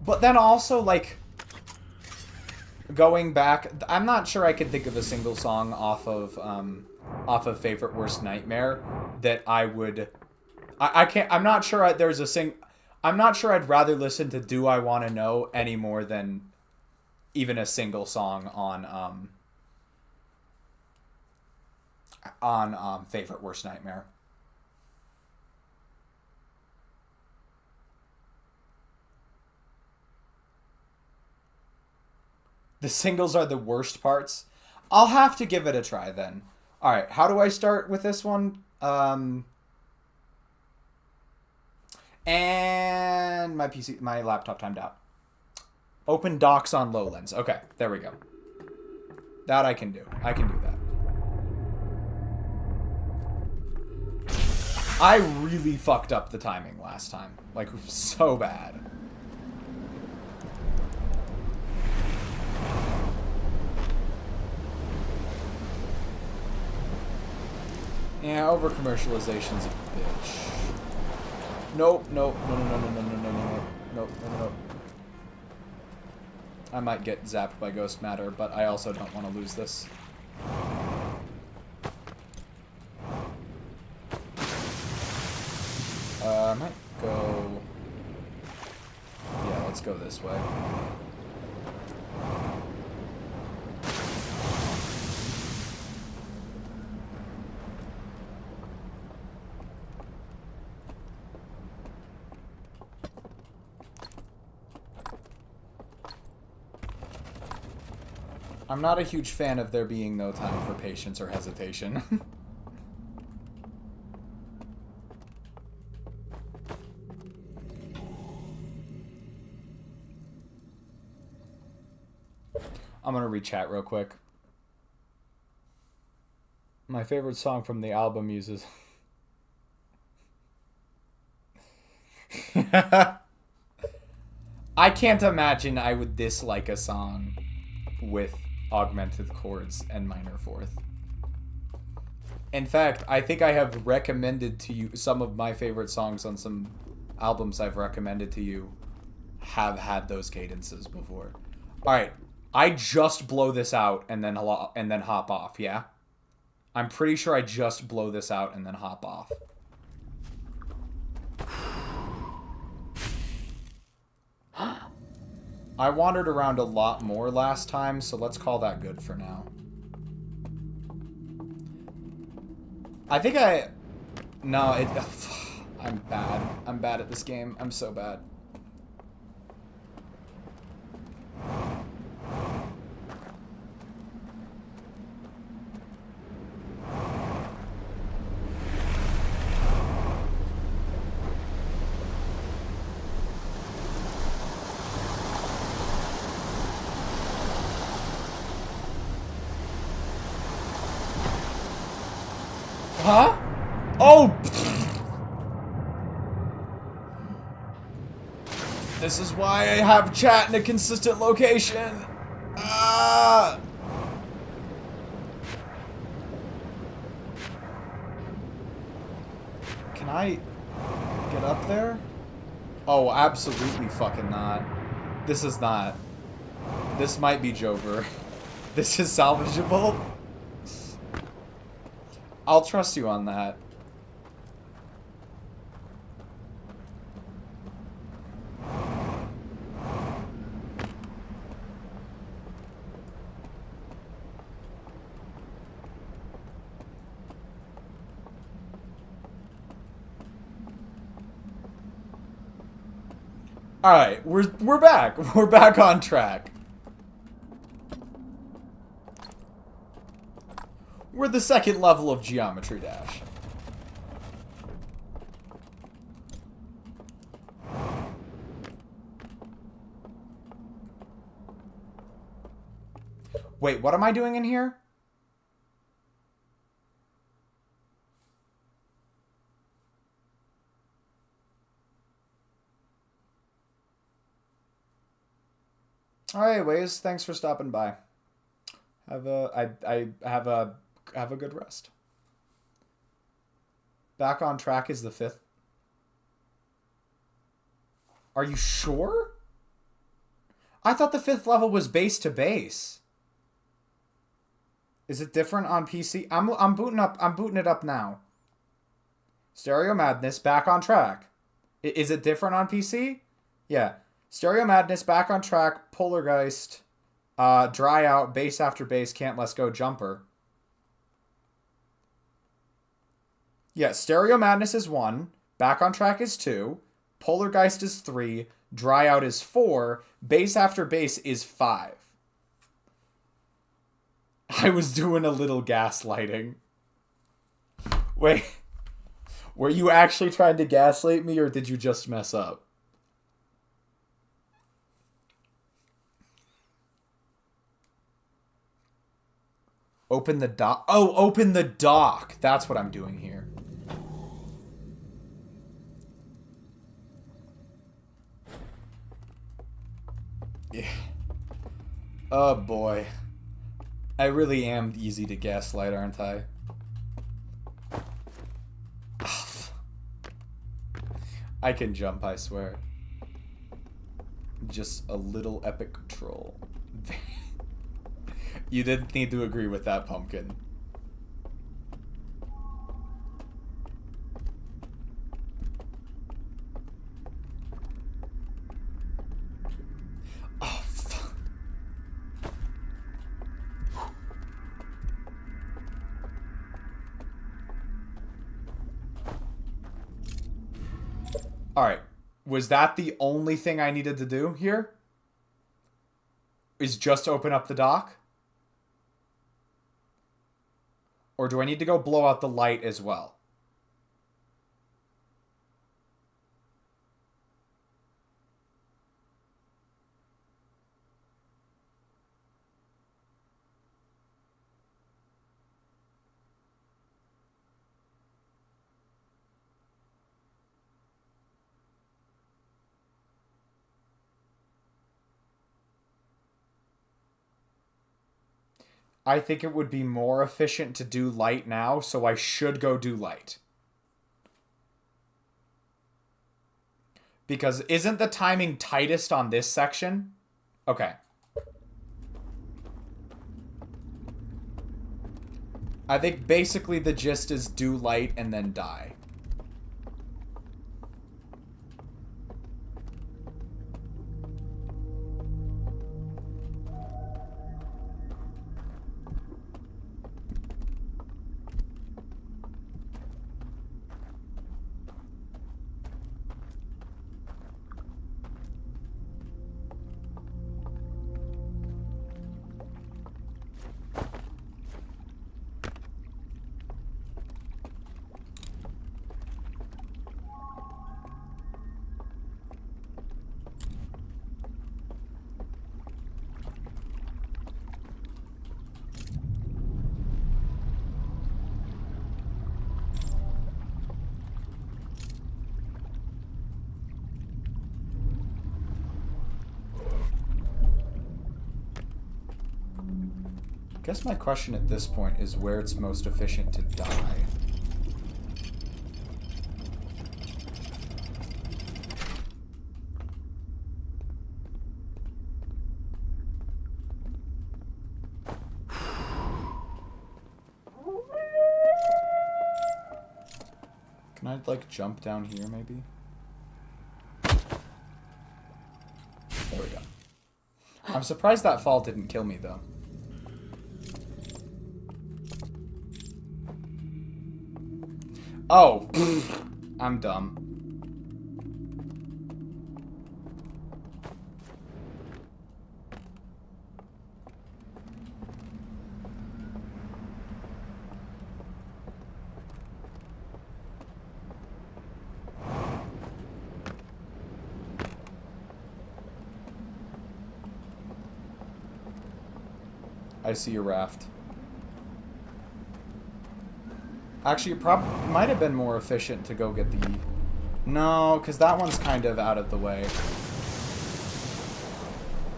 S1: But then also, like, going back, I'm not sure I could think of a single song off of Favorite Worst Nightmare that I would... I can't... I'm not sure there's a I'm not sure I'd rather listen to Do I Wanna Know any more than even a single song on Favorite Worst Nightmare. The singles are the worst parts. I'll have to give it a try then. All right, how do I start with this one? And my laptop timed out. Open docs on Lowlands. Okay, there we go. That I can do. I can do that. I really fucked up the timing last time. Like, so bad. Yeah, over-commercialization's a bitch. Nope, nope, no, no, no, no, no, no, no, no, nope, no, no, no. I might get zapped by ghost matter, but I also don't want to lose this. I might go... Yeah, let's go this way. I'm not a huge fan of there being no time for patience or hesitation. I'm gonna read chat real quick. My favorite song from the album uses... I can't imagine I would dislike a song with augmented chords and minor fourth. In fact, I think I have recommended to you some of my favorite songs on some albums I've recommended to you have had those cadences before. All right, I just blow this out and then hop off, yeah? I'm pretty sure I just blow this out and then hop off. I wandered around a lot more last time, so let's call that good for now. I think No, I'm bad. I'm bad at this game. I'm so bad. Huh? Oh! This is why I have chat in a consistent location. Ah! Can I get up there? Oh, absolutely fucking not. This is not. This might be Jover. This is salvageable. I'll trust you on that. All right, we're back. We're back on track. We're the second level of Geometry Dash. Wait, what am I doing in here? All right, Waze. Thanks for stopping by. Have a good rest. Back on track is the 5th. Are you sure? I thought the 5th level was base to base. Is it different on PC? I'm booting it up now. Stereo Madness, back on track. Is it different on PC? Yeah. Stereo Madness, back on track, Poltergeist, Dry Out, Base After Base, Can't Let's Go, Jumper. Yeah, Stereo Madness is 1, Back on Track is 2, Poltergeist is 3, Dry Out is 4, Base After Base is 5. I was doing a little gaslighting. Wait, were you actually trying to gaslight me, or did you just mess up? Open the dock. Oh, open the dock. That's what I'm doing here. Yeah. Oh, boy. I really am easy to gaslight, aren't I? I can jump, I swear. Just a little epic troll. You didn't need to agree with that, Pumpkin. Oh, fuck. Alright. Was that the only thing I needed to do here? Is just open up the dock? Or do I need to go blow out the light as well? I think it would be more efficient to do light now, so I should go do light. Because isn't the timing tightest on this section? Okay. I think basically the gist is do light and then die. I guess my question at this point is where it's most efficient to die. Can I, like, jump down here, maybe? There we go. I'm surprised that fall didn't kill me, though. Oh, I'm dumb. I see your raft. Actually, it might have been more efficient to go get the... No, because that one's kind of out of the way.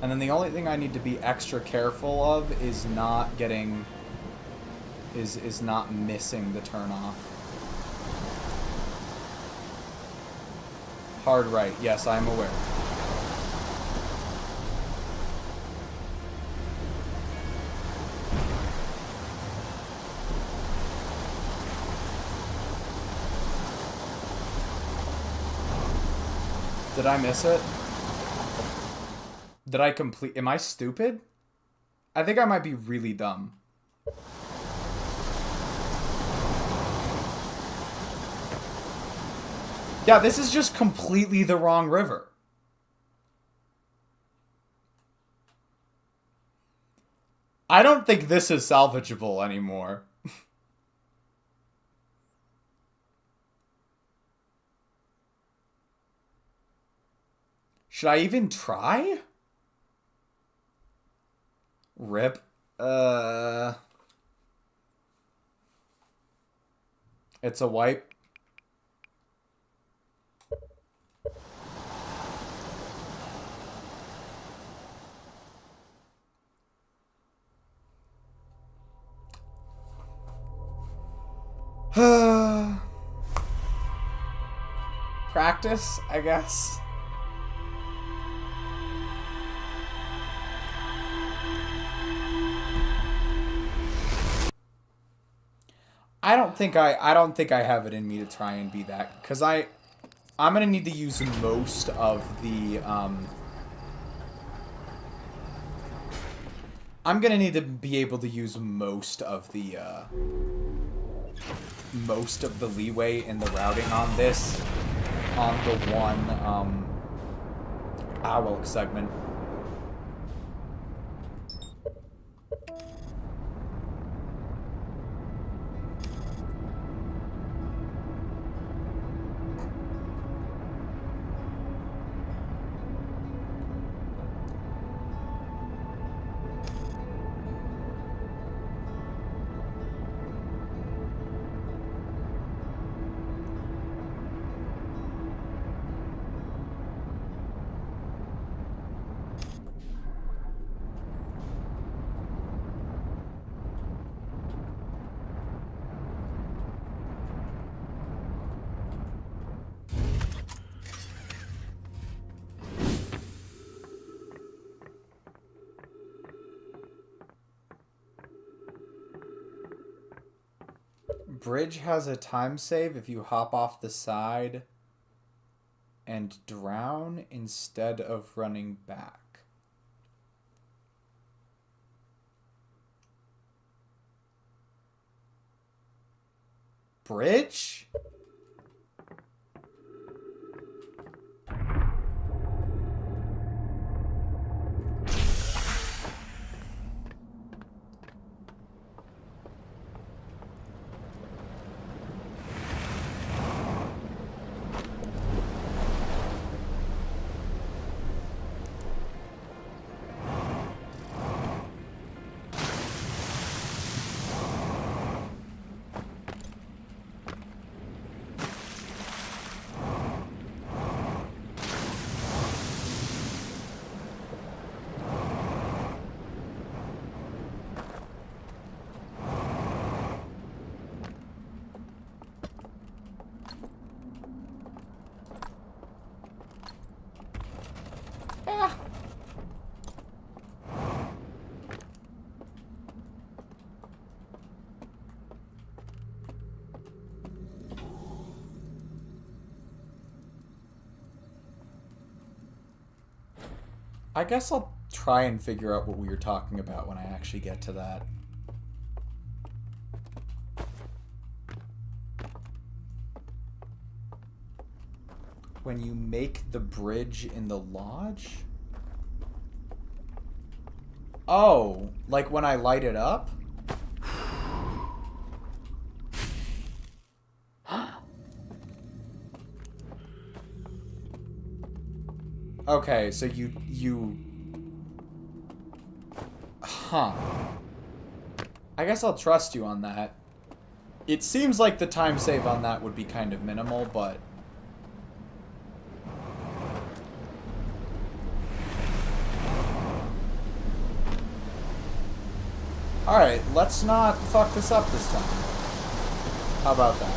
S1: And then the only thing I need to be extra careful of is not getting... is not missing the turn off. Hard right. Yes, I'm aware. Did I miss it? Did I complete... Am I stupid? I think I might be really dumb. Yeah, this is just completely the wrong river. I don't think this is salvageable anymore. Should I even try? Rip. It's a wipe. Practice, I guess. I don't think I have it in me to try and be that, because I'm gonna need to use most of the I'm gonna need to be able to use most of the leeway in the routing on this, on the one owelk segment. Bridge has a time save if you hop off the side and drown instead of running back. Bridge? I guess I'll try and figure out what we were talking about when I actually get to that. When you make the bridge in the lodge? Oh, like when I light it up? Okay, so you... Huh. I guess I'll trust you on that. It seems like the time save on that would be kind of minimal, but... Alright, let's not fuck this up this time. How about that?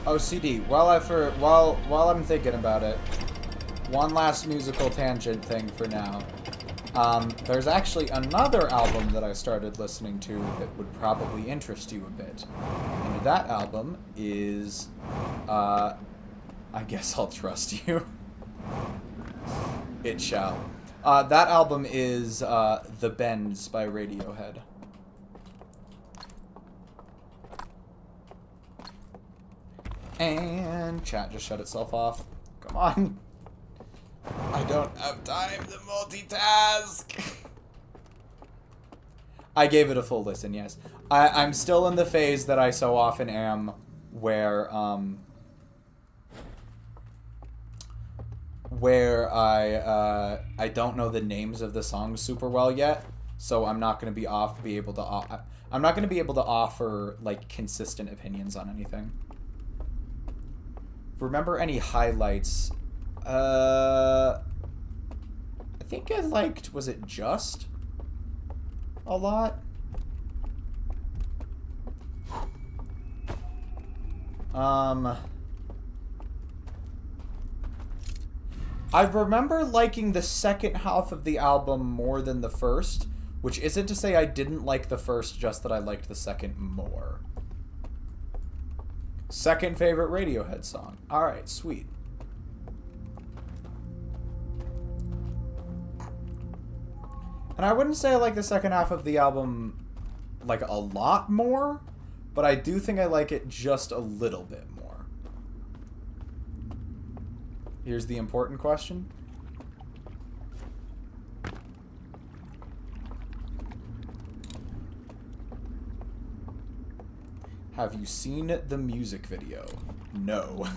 S1: OCD. While I'm thinking about it, one last musical tangent thing for now. There's actually another album that I started listening to that would probably interest you a bit. And that album is, I guess I'll trust you. It shall. That album is, The Bends by Radiohead. And chat just shut itself off. Come on. I don't have time to multitask. I gave it a full listen, yes. I'm still in the phase that I so often am where I don't know the names of the songs super well yet, so I'm not going to be able to offer like consistent opinions on anything. Remember any highlights? I think I liked, was it Just? A lot? I remember liking the second half of the album more than the first, which isn't to say I didn't like the first, just that I liked the second more. Second favorite Radiohead song. Alright, sweet. And I wouldn't say I like the second half of the album, like, a lot more, but I do think I like it just a little bit more. Here's the important question. Have you seen the music video? No.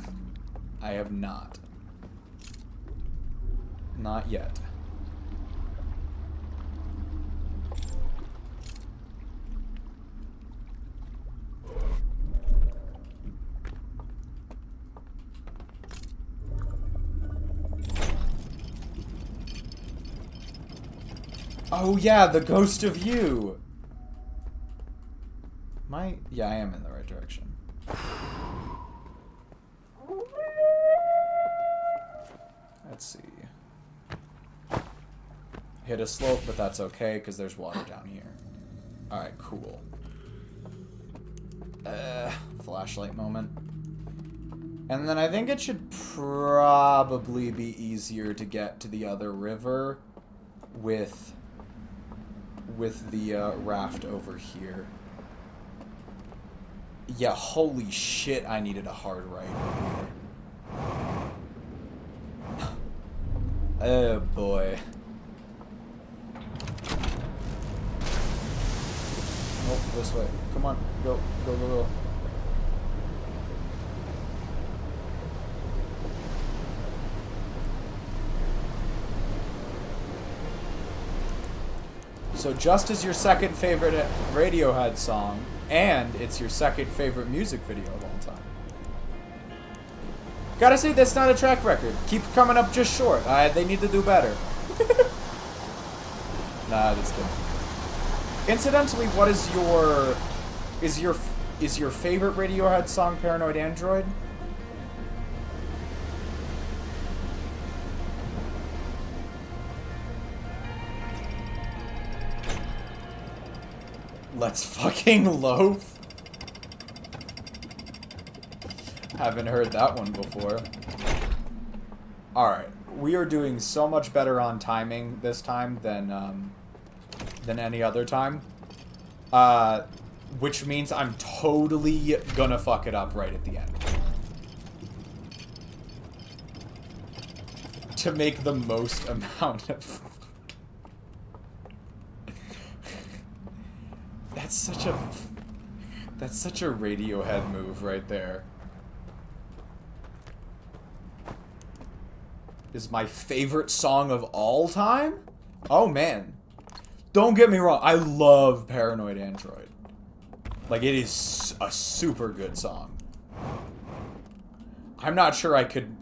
S1: I have not. Not yet. Oh yeah, the ghost of you! Yeah, I am in the right direction. Let's see. Hit a slope, but that's okay, because there's water down here. Alright, cool. Flashlight moment. And then I think it should probably be easier to get to the other river with the raft over here. Yeah, holy shit, I needed a hard right over here. Oh boy. Nope, this way. Come on, go, go, go, go. So Just is your second favorite Radiohead song, and it's your second favorite music video of all time. Gotta say, that's not a track record. Keep coming up just short. They need to do better. Nah, just kidding. Incidentally, what is your favorite Radiohead song Paranoid Android? Let's fucking loaf. Haven't heard that one before. Alright, we are doing so much better on timing this time than any other time. Which means I'm totally gonna fuck it up right at the end. To make the most amount of... That's such a Radiohead move right there. Is my favorite song of all time? Oh man. Don't get me wrong, I love Paranoid Android. Like, it is a super good song. I'm not sure I could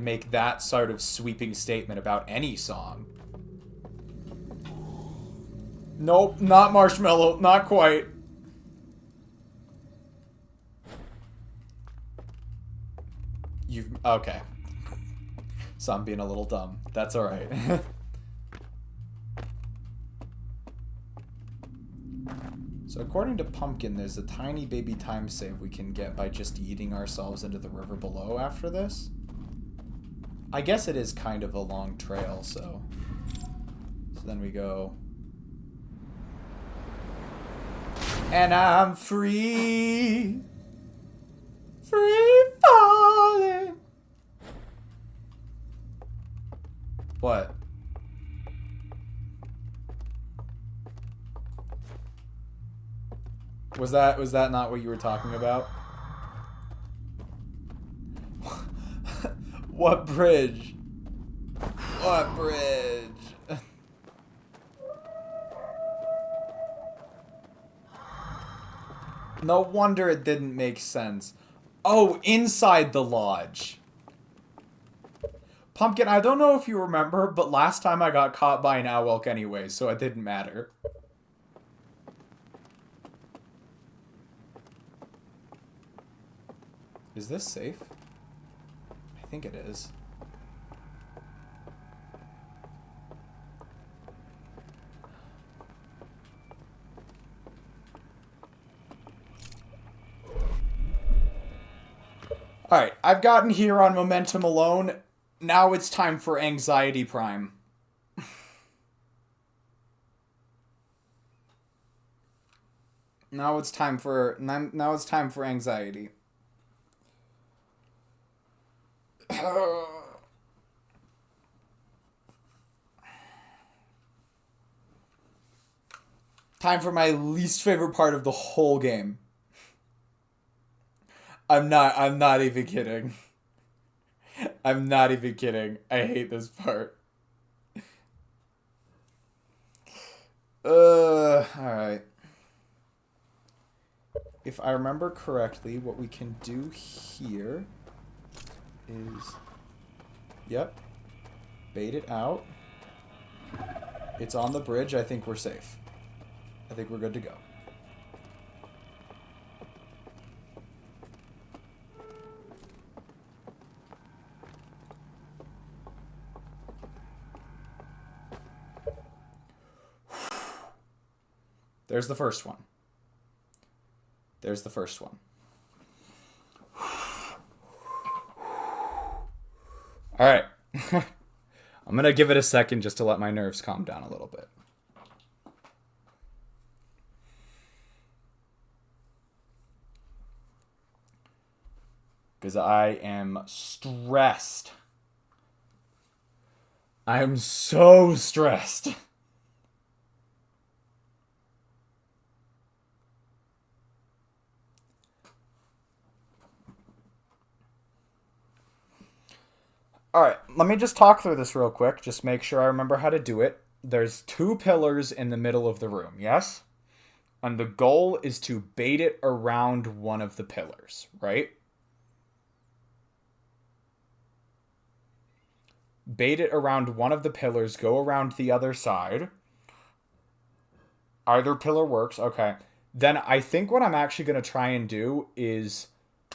S1: make that sort of sweeping statement about any song. Nope, not Marshmallow, not quite. Okay. So I'm being a little dumb. That's alright. So according to Pumpkin, there's a tiny baby time save we can get by just yeeting ourselves into the river below after this. I guess it is kind of a long trail, so then we go. And I'm free. Free falling. What? Was that not what you were talking about? What bridge? What bridge? No wonder it didn't make sense. Oh, inside the lodge. Pumpkin, I don't know if you remember, but last time I got caught by an owelk anyway, so it didn't matter. Is this safe? I think it is. Alright, I've gotten here on momentum alone. Now it's time for anxiety prime. Now it's time for anxiety. Time for my least favorite part of the whole game. I'm not even kidding. I'm not even kidding. I hate this part. Alright. If I remember correctly, what we can do here is... Yep. Bait it out. It's on the bridge. I think we're safe. I think we're good to go. There's the first one. There's the first one. All right. I'm going to give it a second just to let my nerves calm down a little bit. Because I am stressed. I am so stressed. Alright, let me just talk through this real quick. Just make sure I remember how to do it. There's 2 pillars in the middle of the room, yes? And the goal is to bait it around one of the pillars, right? Bait it around one of the pillars, go around the other side. Either pillar works, okay. Then I think what I'm actually going to try and do is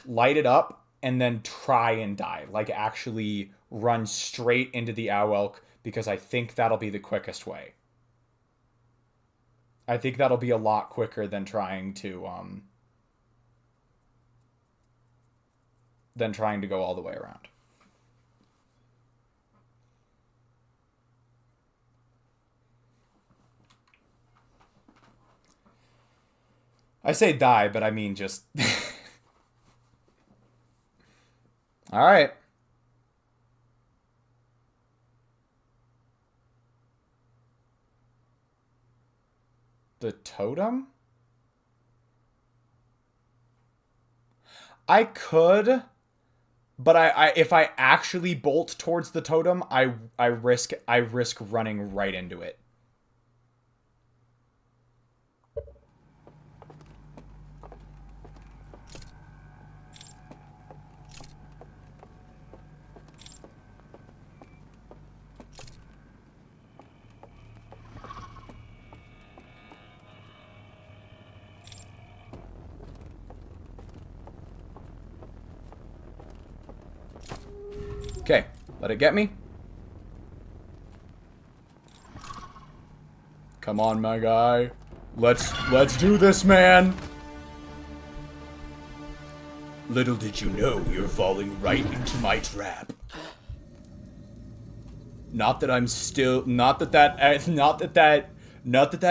S1: light it up and then try and die. Like, actually run straight into the owelk, because I think that'll be the quickest way. I think that'll be a lot quicker than trying to go all the way around. I say die, but I mean just... Alright. The totem? I could, but I if I actually bolt towards the totem, I risk running right into it. Okay, let it get me. Come on, my guy. Let's do this, man. Little did you know you're falling right into my trap. Not that I'm still, not that that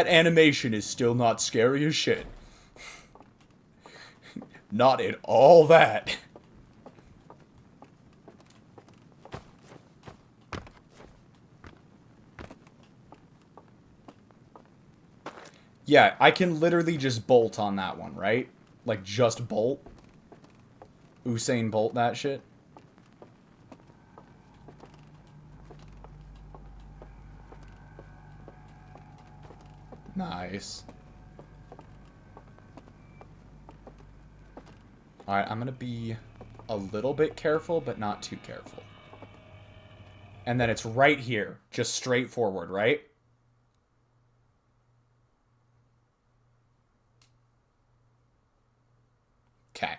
S1: animation is still not scary as shit. Not at all that. Yeah, I can literally just bolt on that one, right? Like, just bolt. Usain Bolt that shit. Nice. Alright, I'm gonna be a little bit careful, but not too careful. And then it's right here. Just straightforward, right? Okay.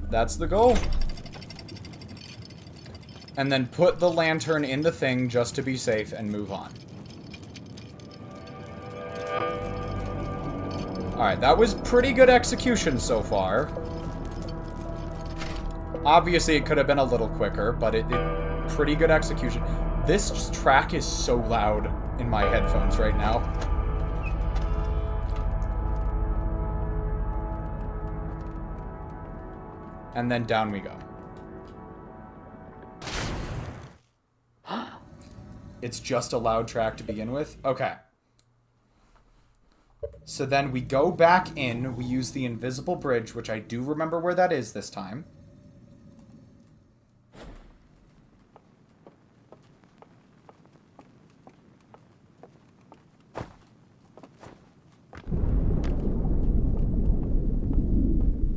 S1: That's the goal. And then put the lantern in the thing just to be safe and move on. Alright, that was pretty good execution so far. Obviously, it could have been a little quicker, but it pretty good execution. This track is so loud in my headphones right now. And then down we go. It's just a loud track to begin with? Okay. So then we go back in, we use the invisible bridge, which I do remember where that is this time.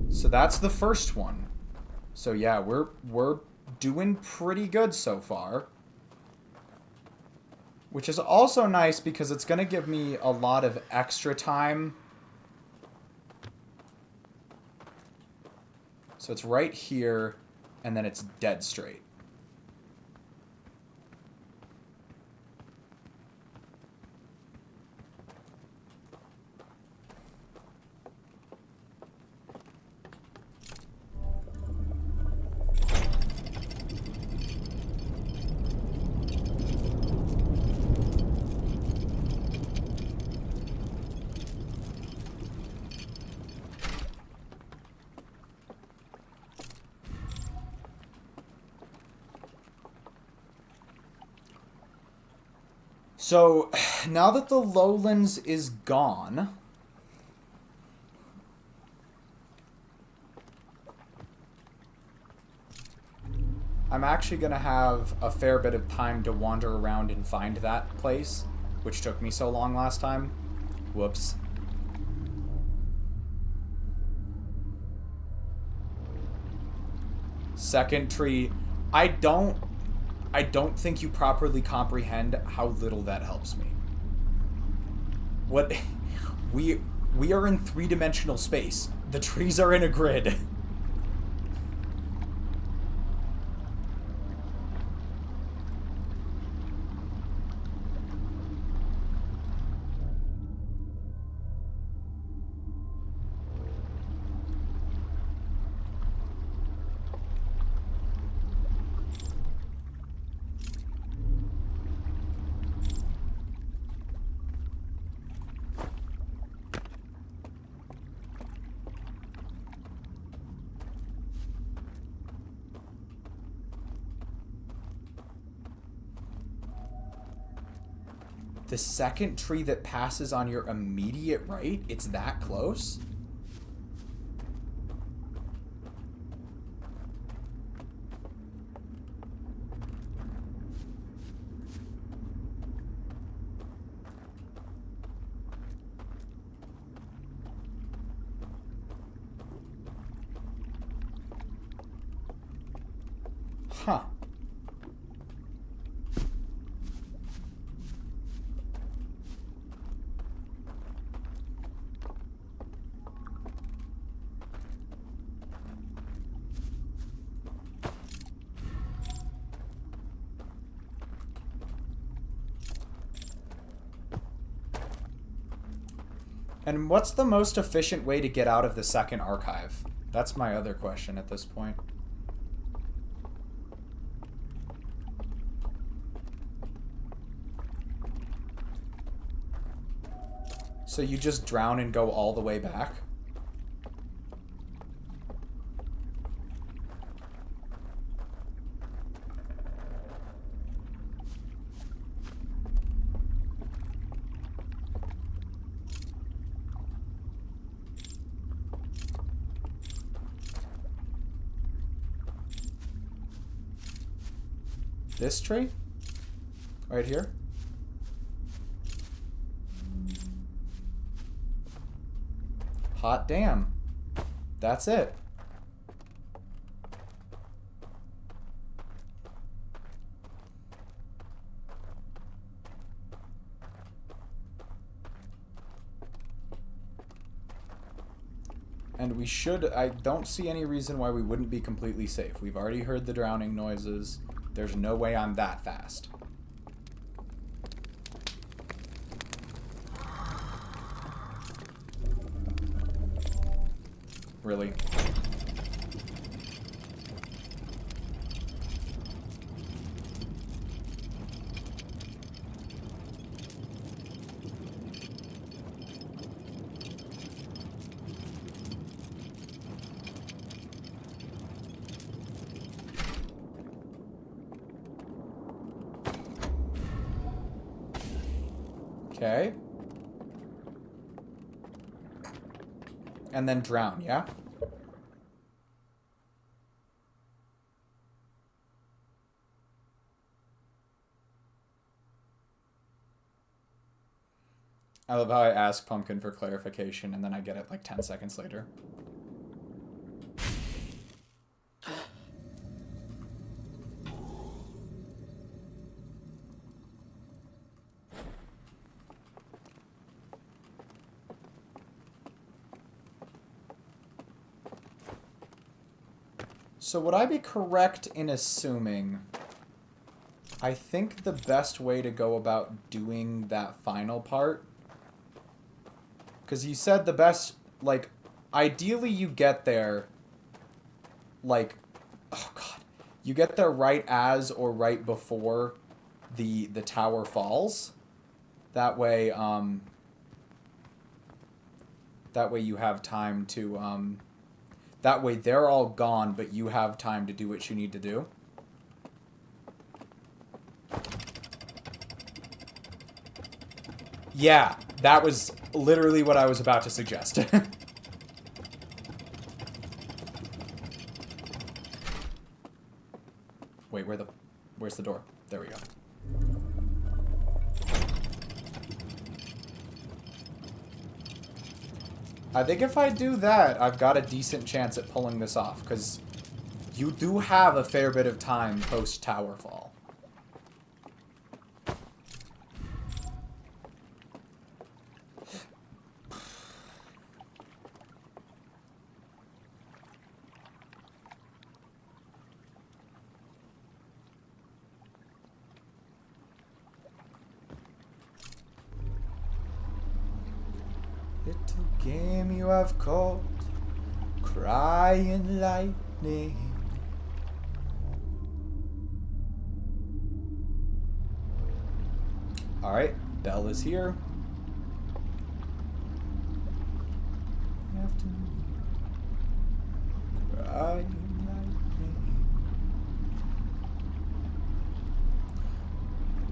S1: So that's the first one. So yeah, we're doing pretty good so far. Which is also nice because it's going to give me a lot of extra time. So it's right here, and then it's dead straight. So, now that the lowlands is gone, I'm actually going to have a fair bit of time to wander around and find that place, which took me so long last time. Whoops. Second tree. I don't think you properly comprehend how little that helps me. What? We are in three-dimensional space. The trees are in a grid. The second tree that passes on your immediate right, it's that close? Huh. And what's the most efficient way to get out of the second archive? That's my other question at this point. So you just drown and go all the way back? This tree? Right here? Hot damn. That's it. And we should... I don't see any reason why we wouldn't be completely safe. We've already heard the drowning noises. There's no way I'm that fast. Really? Okay. And then drown, yeah? I love how I ask Pumpkin for clarification and then I get it like 10 seconds later. So would I be correct in assuming... I think the best way to go about doing that final part... Because you said the best... Like, ideally you get there... Like... Oh, God. You get there right as or right before the tower falls. That way, That way you have time to, That way they're all gone, but you have time to do what you need to do. Yeah, that was literally what I was about to suggest. Wait, where's the door? There we go. I think if I do that, I've got a decent chance at pulling this off, because you do have a fair bit of time post-tower fall. Little game you have caught, crying lightning. Alright, Belle is here. You have to crying lightning.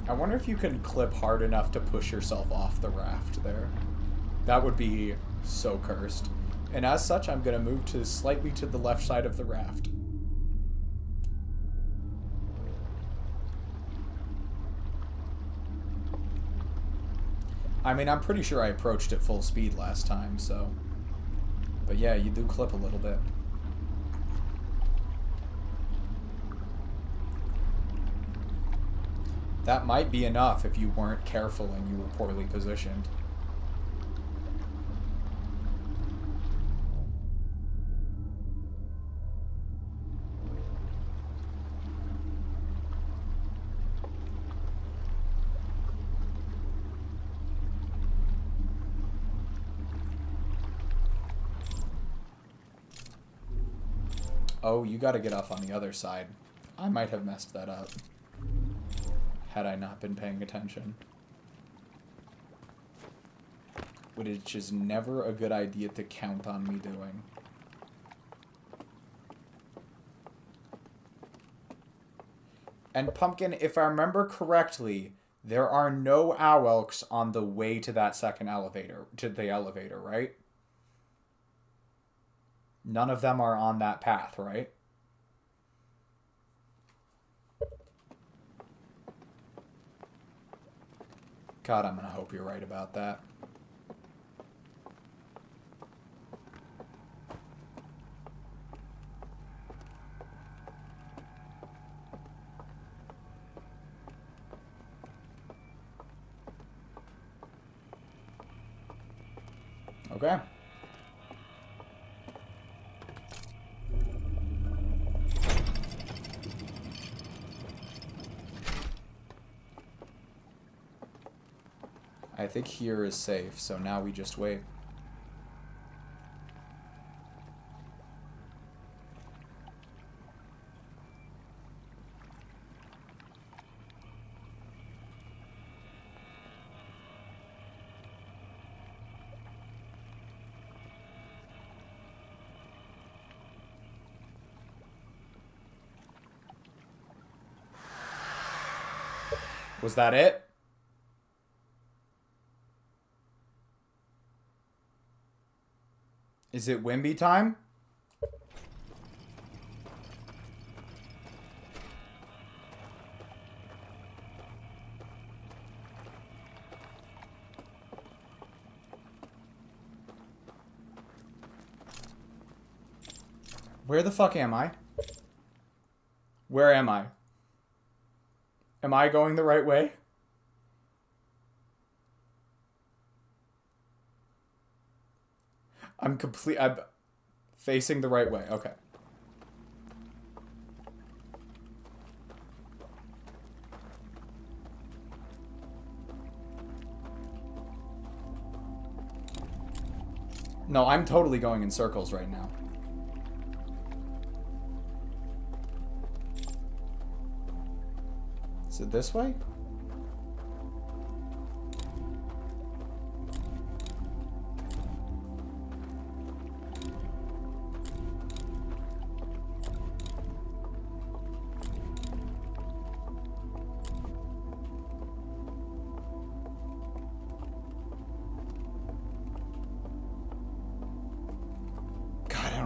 S1: I wonder if you can clip hard enough to push yourself off the raft there. That would be so cursed. And as such, I'm going to move to slightly to the left side of the raft. I mean, I'm pretty sure I approached at full speed last time, so... But yeah, you do clip a little bit. That might be enough if you weren't careful and you were poorly positioned. Oh, you gotta get off on the other side. I might have messed that up had I not been paying attention. Which is never a good idea to count on me doing. And Pumpkin, if I remember correctly, there are no owelks on the way to that second elevator, to the elevator, right? None of them are on that path, right? God, I'm gonna hope you're right about that. Okay. I think here is safe, so now we just wait. Was that it? Is it Wimby time? Where the fuck am I? Where am I? Am I going the right way? I'm facing the right way. Okay. No, I'm totally going in circles right now. Is it this way?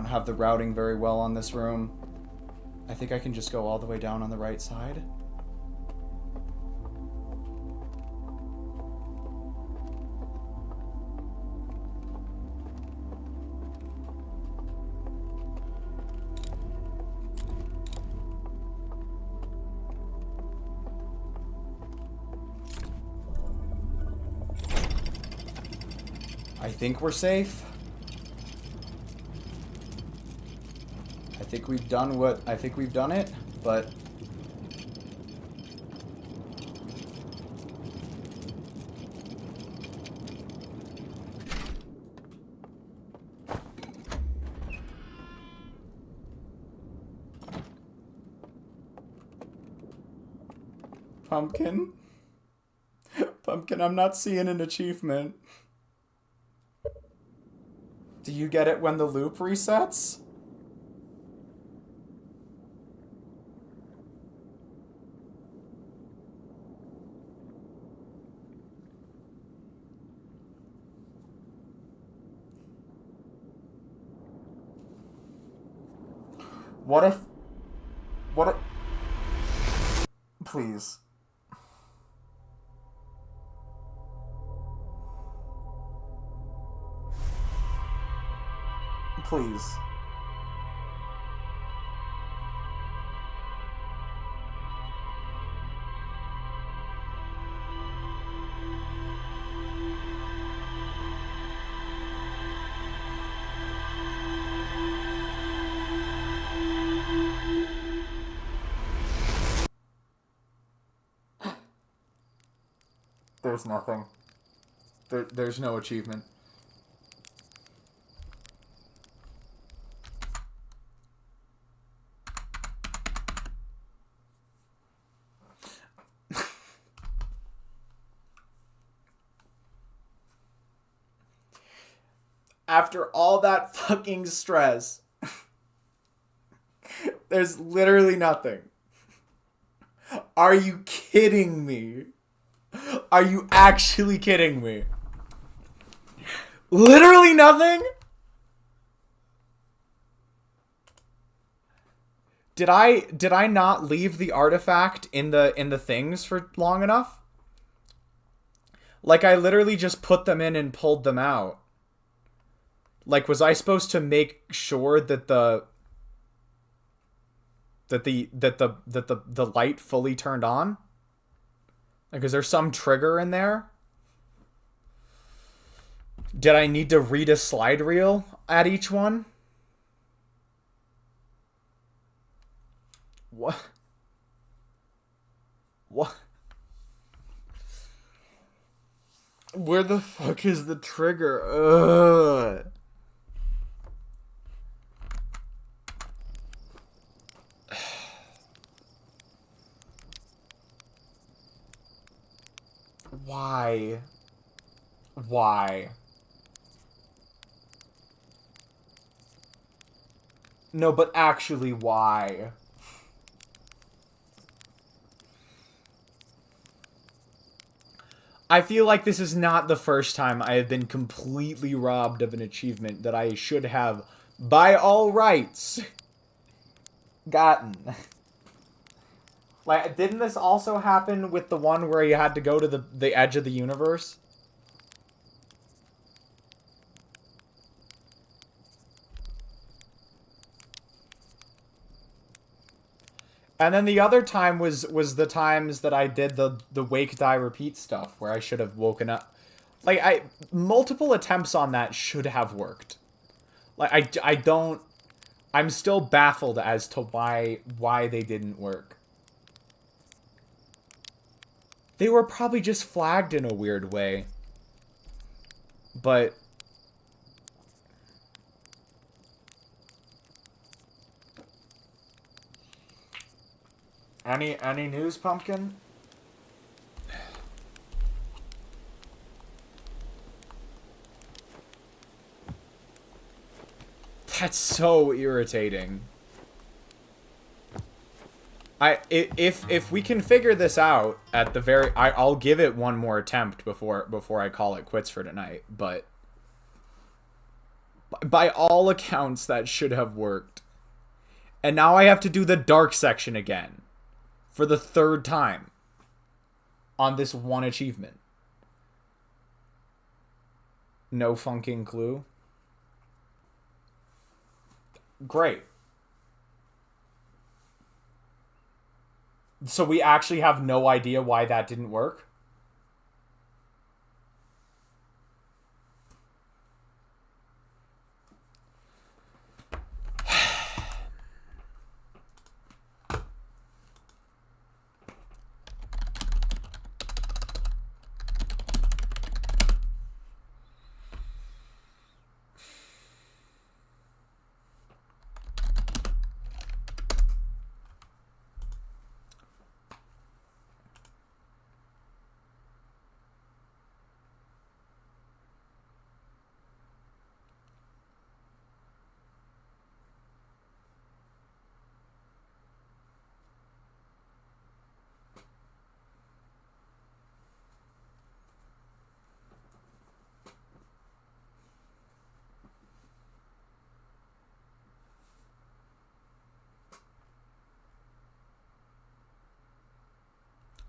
S1: Have the routing very well on this room. I think I can just go all the way down on the right side. I think we're safe. I think we've done what I think we've done it, but Pumpkin? Pumpkin, I'm not seeing an achievement. Do you get it when the loop resets? What if... Please. Please. There's nothing. There's no achievement. After all that fucking stress, there's literally nothing. Are you kidding me? Are you actually kidding me? Literally nothing? Did I not leave the artifact in the things for long enough? Like, I literally just put them in and pulled them out. Like, was I supposed to make sure that the light fully turned on? Like, is there some trigger in there? Did I need to read a slide reel at each one? What? What? Where the fuck is the trigger? Ugh. Why? Why? No, but actually, why? I feel like this is not the first time I have been completely robbed of an achievement that I should have, by all rights, gotten. Like, didn't this also happen with the one where you had to go to the edge of the universe? And then the other time was the times that I did the wake, die, repeat stuff, where I should have woken up. Like, multiple attempts on that should have worked. Like, I don't... I'm still baffled as to why they didn't work. They were probably just flagged in a weird way. But... Any news, Pumpkin? That's so irritating. If we can figure this out at the very... I'll give it one more attempt before I call it quits for tonight, but... By all accounts, that should have worked. And now I have to do the dark section again. For the third time. On this one achievement. No funking clue. Great. So we actually have no idea why that didn't work?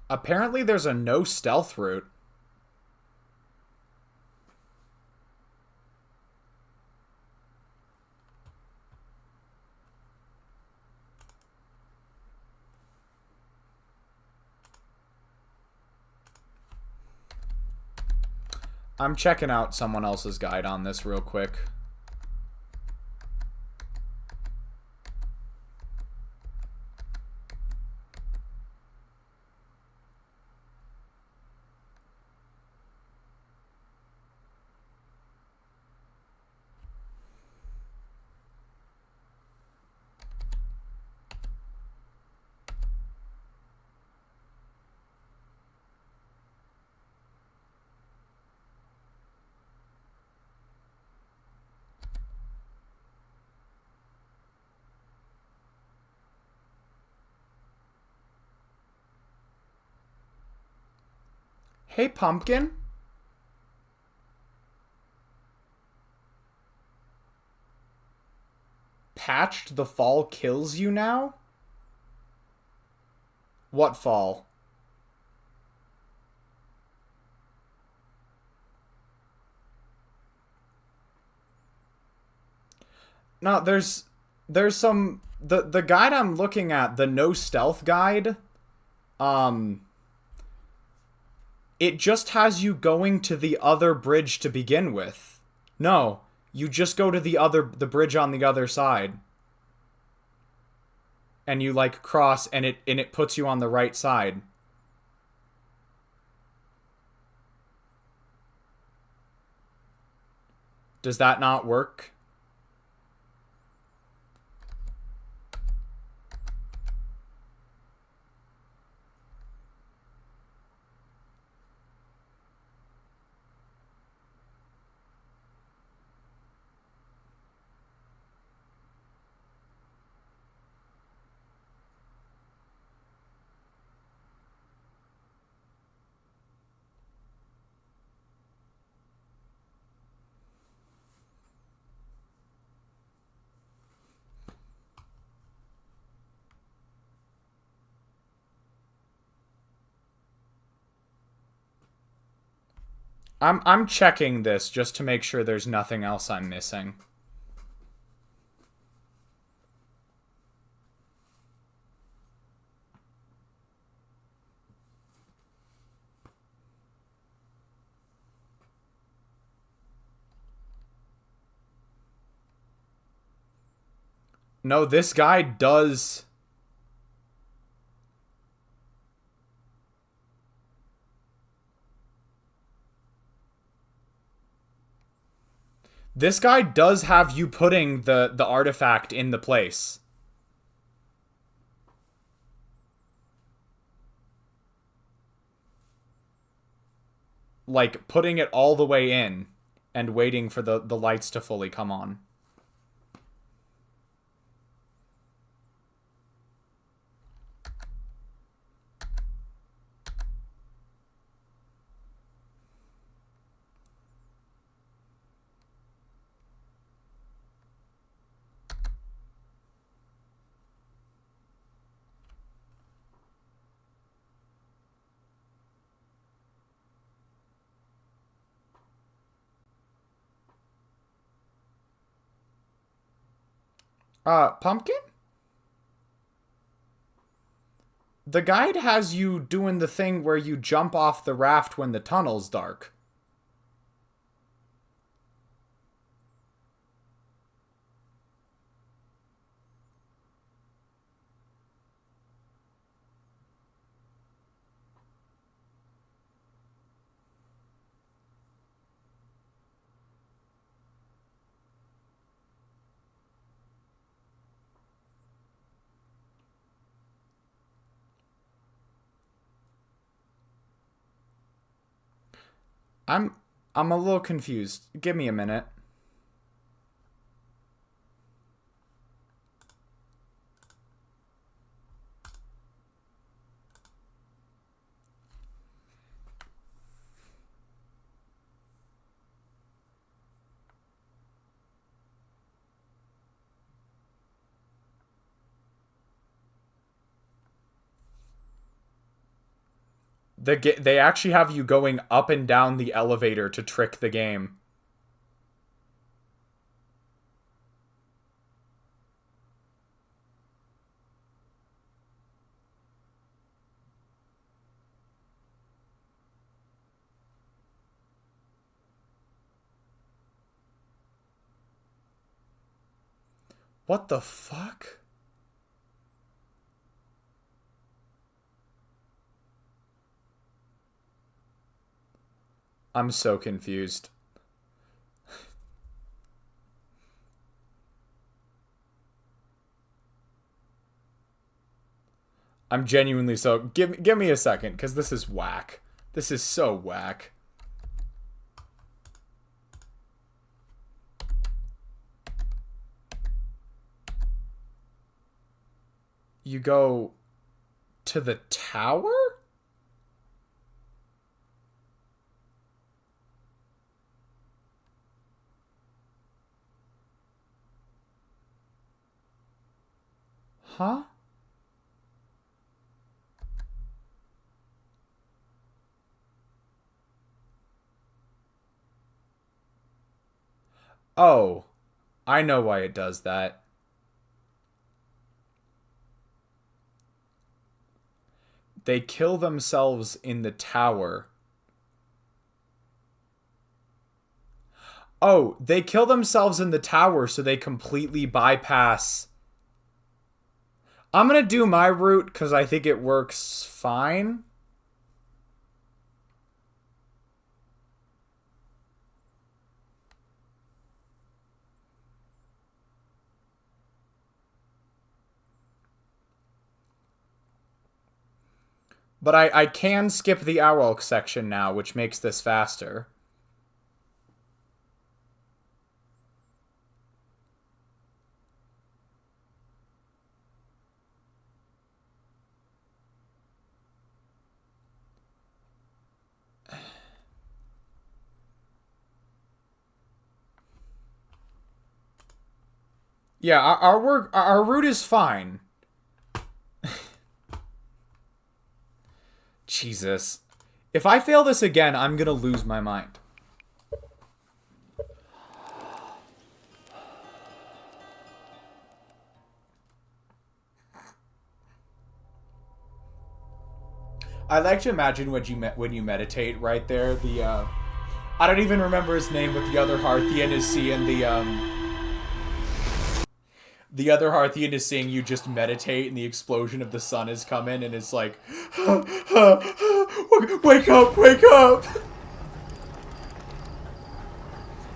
S1: Apparently there's a no stealth route. I'm checking out someone else's guide on this real quick. Hey, Pumpkin. Patched, the fall kills you now? What fall? No, there's some the guide I'm looking at, the no stealth guide, um it just has you going to the other bridge to begin with. No, you just go to the bridge on the other side. And you like cross and it puts you on the right side. Does that not work? I'm checking this just to make sure there's nothing else I'm missing. No, this guy does. This guy does have you putting the artifact in the place. Like putting it all the way in and waiting for the lights to fully come on. Pumpkin? The guide has you doing the thing where you jump off the raft when the tunnel's dark. I'm I'm a little confused. Give me a minute. They actually have you going up and down the elevator to trick the game. What the fuck? I'm so confused. I'm genuinely so... Give me a second, because this is whack. This is so whack. You go to the tower? Huh? Oh, I know why it does that. They kill themselves in the tower. Oh, they kill themselves in the tower so they completely bypass. I'm gonna do my route because I think it works fine. But I can skip the owelk section now, which makes this faster. Yeah, our route is fine. Jesus. If I fail this again, I'm gonna lose my mind. I like to imagine when you meditate right there. I don't even remember his name, but the other Harthian is seeing the other Harthian is seeing you just meditate, and the explosion of the sun is coming, and it's like, wake up, wake up.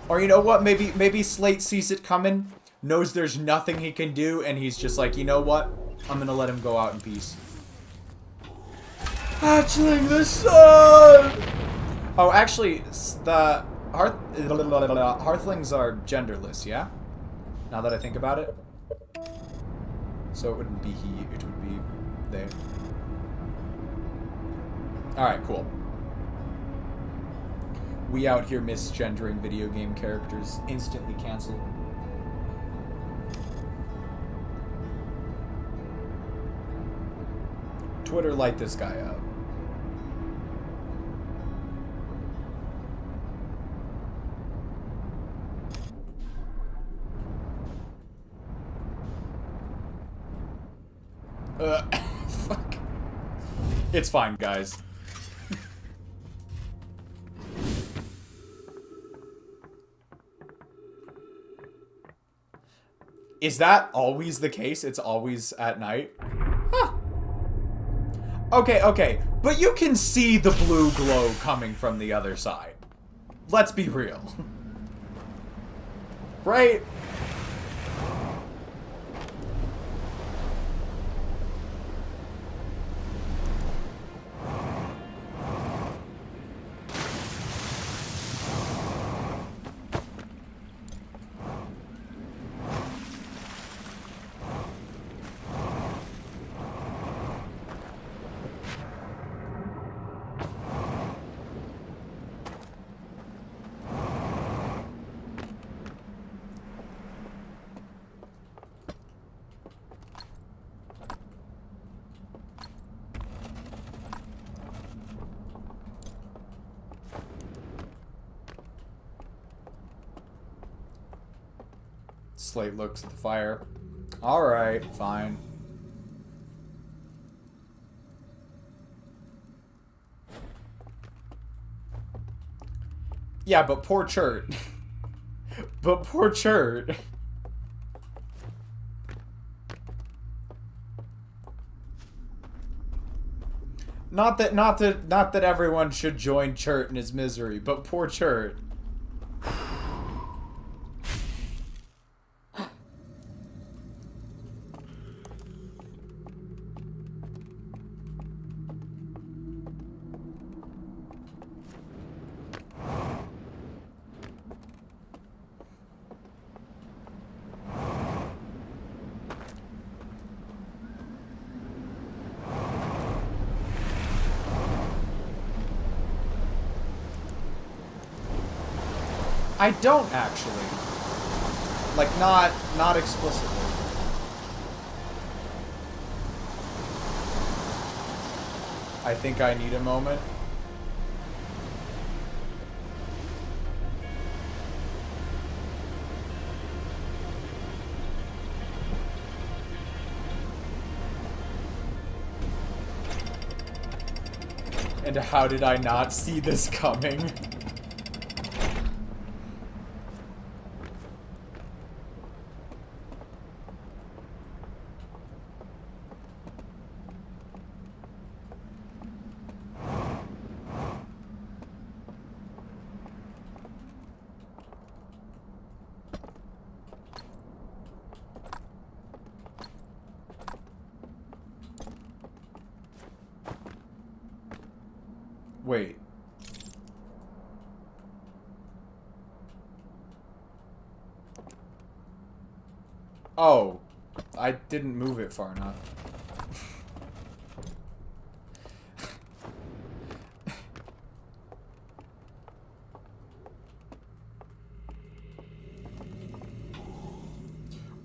S1: Or you know what? Maybe Slate sees it coming, knows there's nothing he can do, and he's just like, you know what? I'm gonna let him go out in peace. Hatchling the sun! Oh, actually, the Hearthlings are genderless, yeah? Now that I think about it. So it wouldn't be he, it would be they. Alright, cool. We out here misgendering video game characters. Instantly canceled. Twitter, light this guy up. Fuck. It's fine, guys. Is that always the case? It's always at night? Huh. Okay, okay. But you can see the blue glow coming from the other side. Let's be real. Right? Slate looks at the fire. Alright, fine. Yeah, but poor Chert. But poor Chert. Not that everyone should join Chert in his misery, but poor Chert. I don't actually. Like, not explicitly. I think I need a moment. And how did I not see this coming? Wait. Oh, I didn't move it far enough.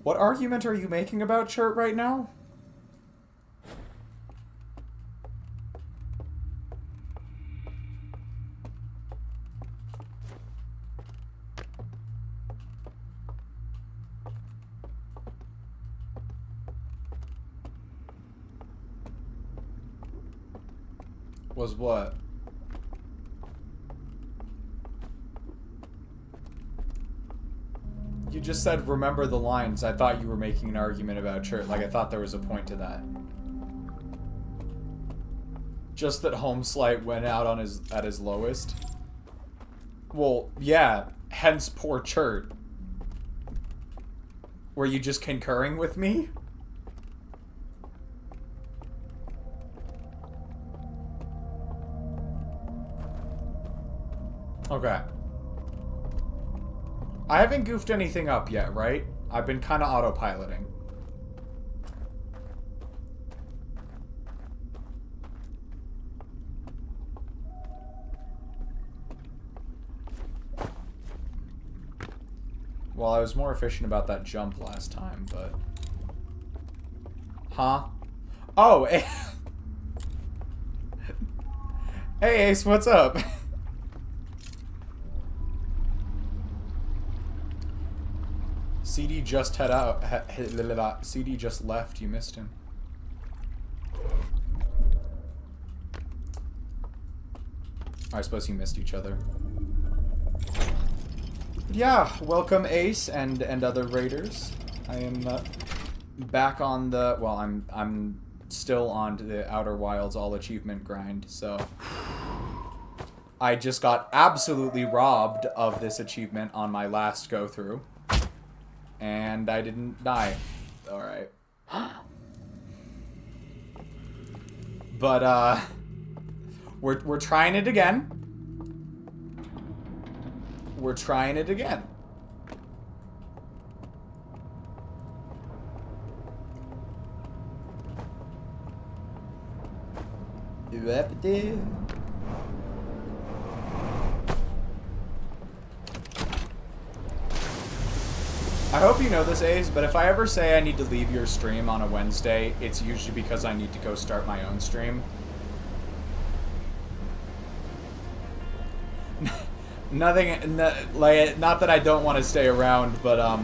S1: What argument are you making about Chert right now? Was what? You just said remember the lines. I thought you were making an argument about Chert. Like, I thought there was a point to that. Just that Homeslight went out on at his lowest. Well, yeah, hence poor Chert. Were you just concurring with me? Okay. I haven't goofed anything up yet, right? I've been kind of autopiloting. Well, I was more efficient about that jump last time, but... Huh? Oh! Hey, Ace, what's up? CD just head out. CD just left. You missed him. I suppose you missed each other. Yeah, welcome Ace and other raiders. I am back on the... Well, I'm still on the Outer Wilds all achievement grind, so... I just got absolutely robbed of this achievement on my last go-through. And I didn't die. Alright. But, we're trying it again. We're trying it again. I hope you know this, Ace, but if I ever say I need to leave your stream on a Wednesday, it's usually because I need to go start my own stream. Nothing, like, not that I don't want to stay around, but,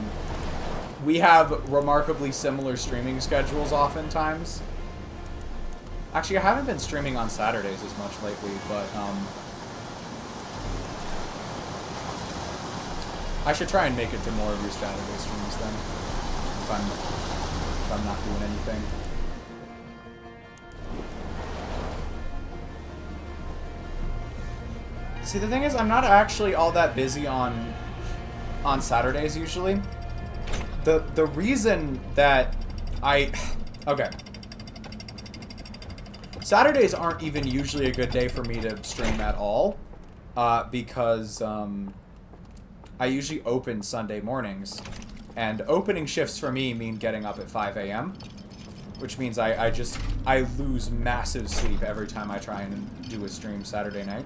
S1: we have remarkably similar streaming schedules oftentimes. Actually, I haven't been streaming on Saturdays as much lately, but, I should try and make it to more of your Saturday streams then, if I'm not doing anything. See, the thing is, I'm not actually all that busy on Saturdays usually. The reason that okay. Saturdays aren't even usually a good day for me to stream at all, because I usually open Sunday mornings, and opening shifts for me mean getting up at 5 a.m., which means I lose massive sleep every time I try and do a stream Saturday night.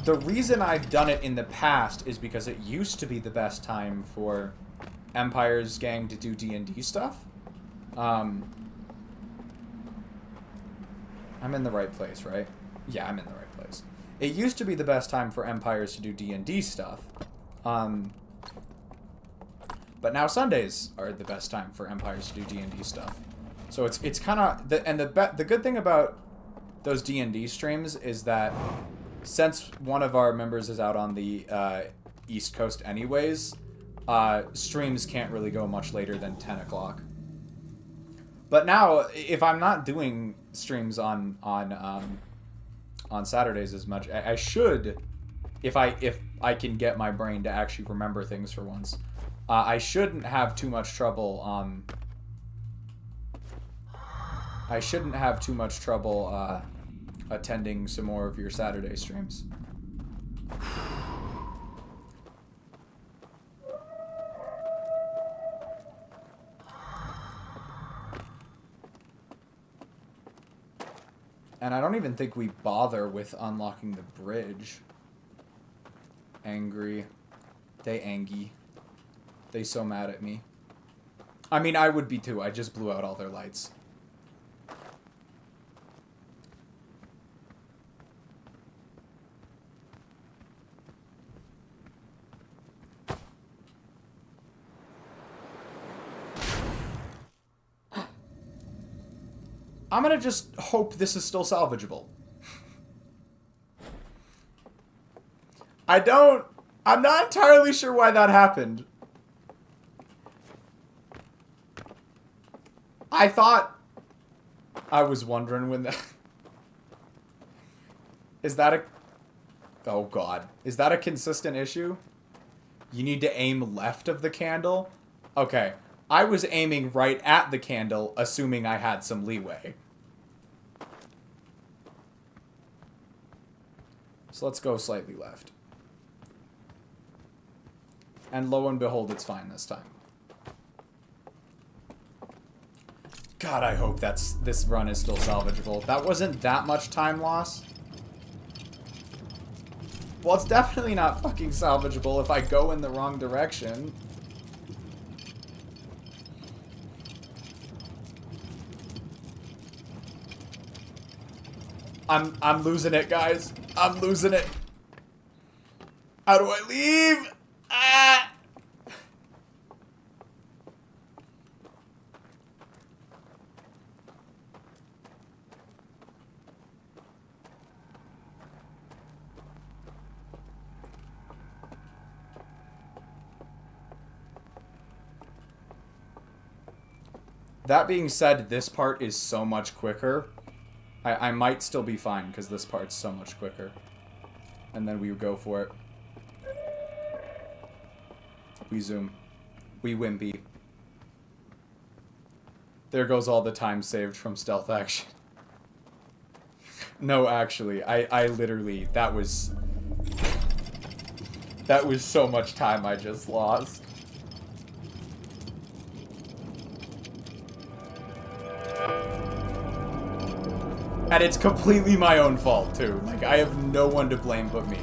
S1: The reason I've done it in the past is because it used to be the best time for Empire's gang to do D&D stuff. I'm in the right place, right? Yeah, I'm in the right place. It used to be the best time for Empires to do D&D stuff. But now Sundays are the best time for Empires to do D&D stuff. So it's kind of... The good thing about those D&D streams is that since one of our members is out on the East Coast anyways, streams can't really go much later than 10 o'clock. But now, if I'm not doing streams on Saturdays as much, I should, if I can get my brain to actually remember things for once, I shouldn't have too much trouble. I shouldn't have too much trouble attending some more of your Saturday streams. And I don't even think we bother with unlocking the bridge. Angry. They angy. They so mad at me. I mean, I would be too. I just blew out all their lights. I'm gonna just hope this is still salvageable. I'm not entirely sure why that happened. I thought... I was wondering when that... Is that a... Oh god. Is that a consistent issue? You need to aim left of the candle? Okay. I was aiming right at the candle, assuming I had some leeway. So let's go slightly left. And lo and behold, it's fine this time. God, I hope this run is still salvageable. That wasn't that much time loss. Well, it's definitely not fucking salvageable if I go in the wrong direction. I'm losing it, guys. I'm losing it. How do I leave? Ah! That being said, this part is so much quicker. I might still be fine, because this part's so much quicker. And then we go for it. We zoom. We wimpy. There goes all the time saved from stealth action. No, actually, I literally, that was so much time I just lost. And it's completely my own fault, too. Like, I have no one to blame but me.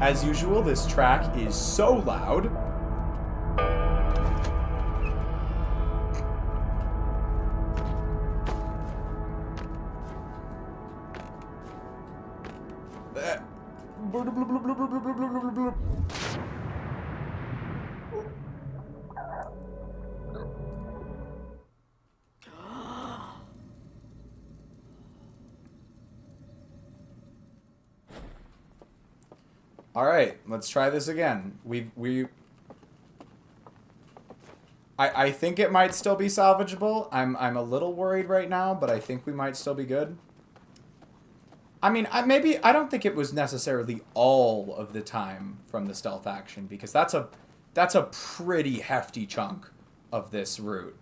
S1: As usual, this track is so loud. Alright, let's try this again. I think it might still be salvageable. I'm a little worried right now, but I think we might still be good. I mean, I don't think it was necessarily all of the time from the stealth action, because that's a pretty hefty chunk of this route.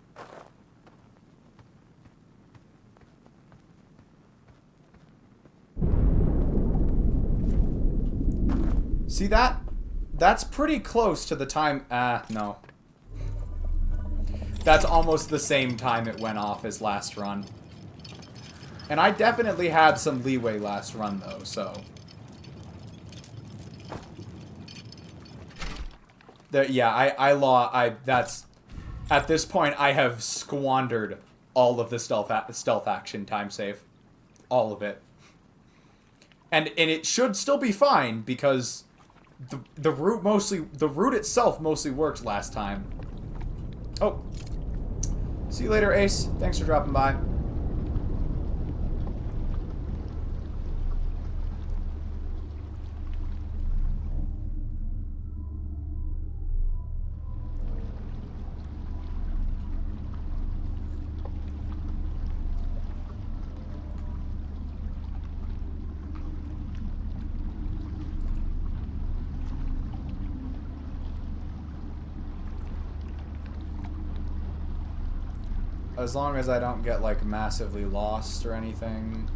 S1: See that? That's pretty close to the time... no. That's almost the same time it went off as last run. And I definitely had some leeway last run, though, so... Yeah, that's... At this point, I have squandered all of the stealth action time save. All of it. And it should still be fine because the route itself mostly worked last time. Oh. See you later, Ace. Thanks for dropping by. As long as I don't get, like, massively lost or anything.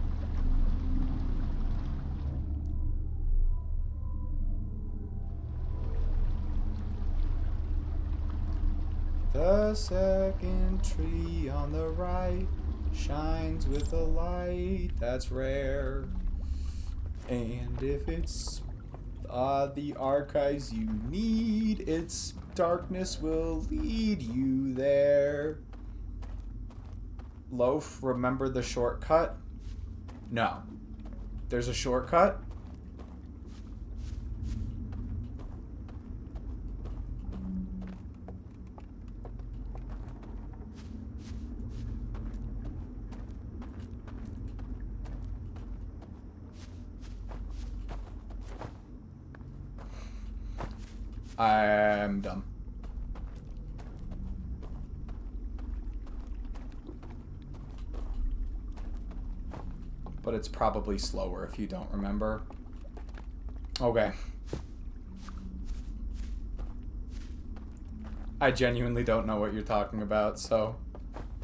S1: The second tree on the right shines with a light that's rare. And if it's the archives you need, its darkness will lead you there. Loaf, remember the shortcut? No. There's a shortcut? I'm dumb. But it's probably slower if you don't remember. Okay. I genuinely don't know what you're talking about, so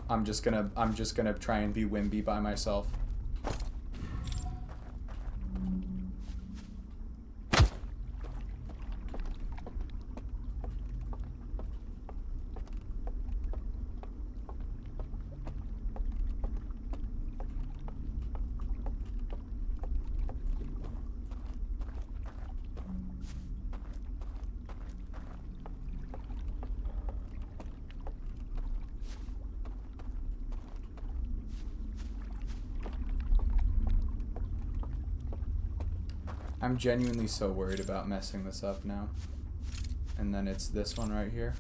S1: I'm just gonna try and be Wimby by myself. I'm genuinely so worried about messing this up now. And then it's this one right here.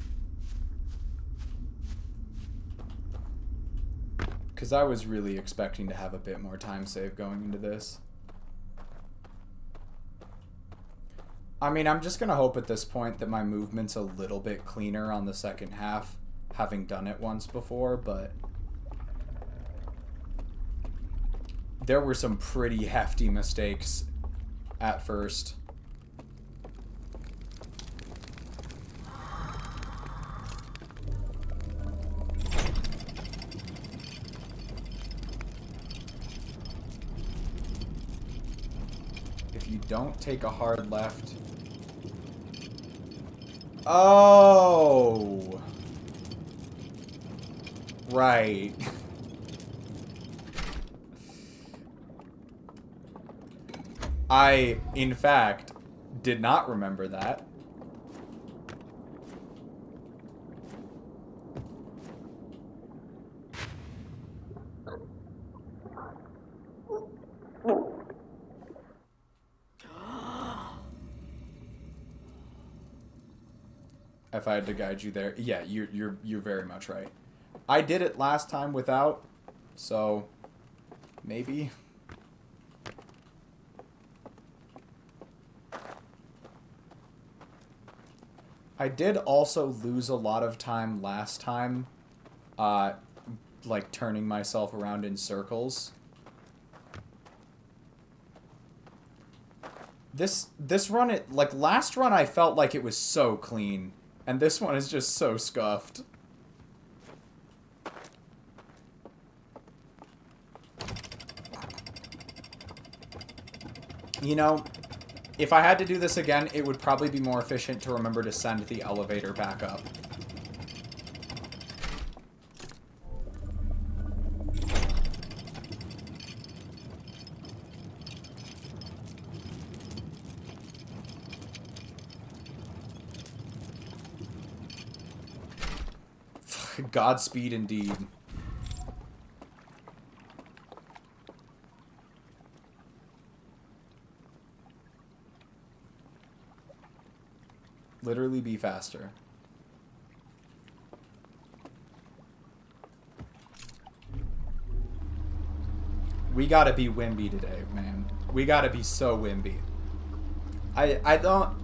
S1: Because I was really expecting to have a bit more time save going into this. I mean, I'm just going to hope at this point that my movement's a little bit cleaner on the second half, having done it once before, but there were some pretty hefty mistakes at first. If you don't take a hard left. Oh! Right. I, in fact, did not remember that. If I had to guide you there, yeah, you're very much right. I did it last time without, so maybe. I did also lose a lot of time last time, like turning myself around in circles. This run, like last run I felt like it was so clean, and this one is just so scuffed. You know, if I had to do this again, it would probably be more efficient to remember to send the elevator back up. Godspeed indeed. Literally be faster. We gotta be Wimby today, man. We gotta be so Wimby. I don't...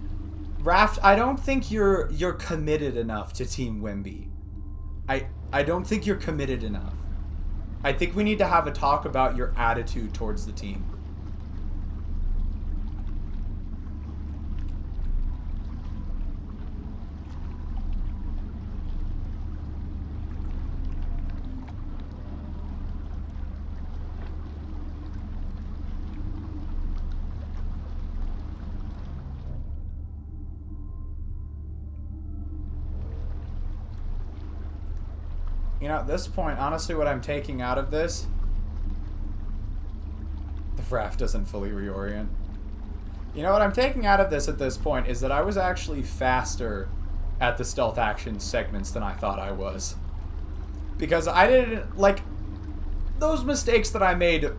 S1: Raft, I don't think you're committed enough to Team Wimby. I don't think you're committed enough. I think we need to have a talk about your attitude towards the team. You know, at this point, honestly, what I'm taking out of this... The raft doesn't fully reorient. You know, what I'm taking out of this at this point is that I was actually faster at the stealth action segments than I thought I was. Because I didn't... Like, those mistakes that I made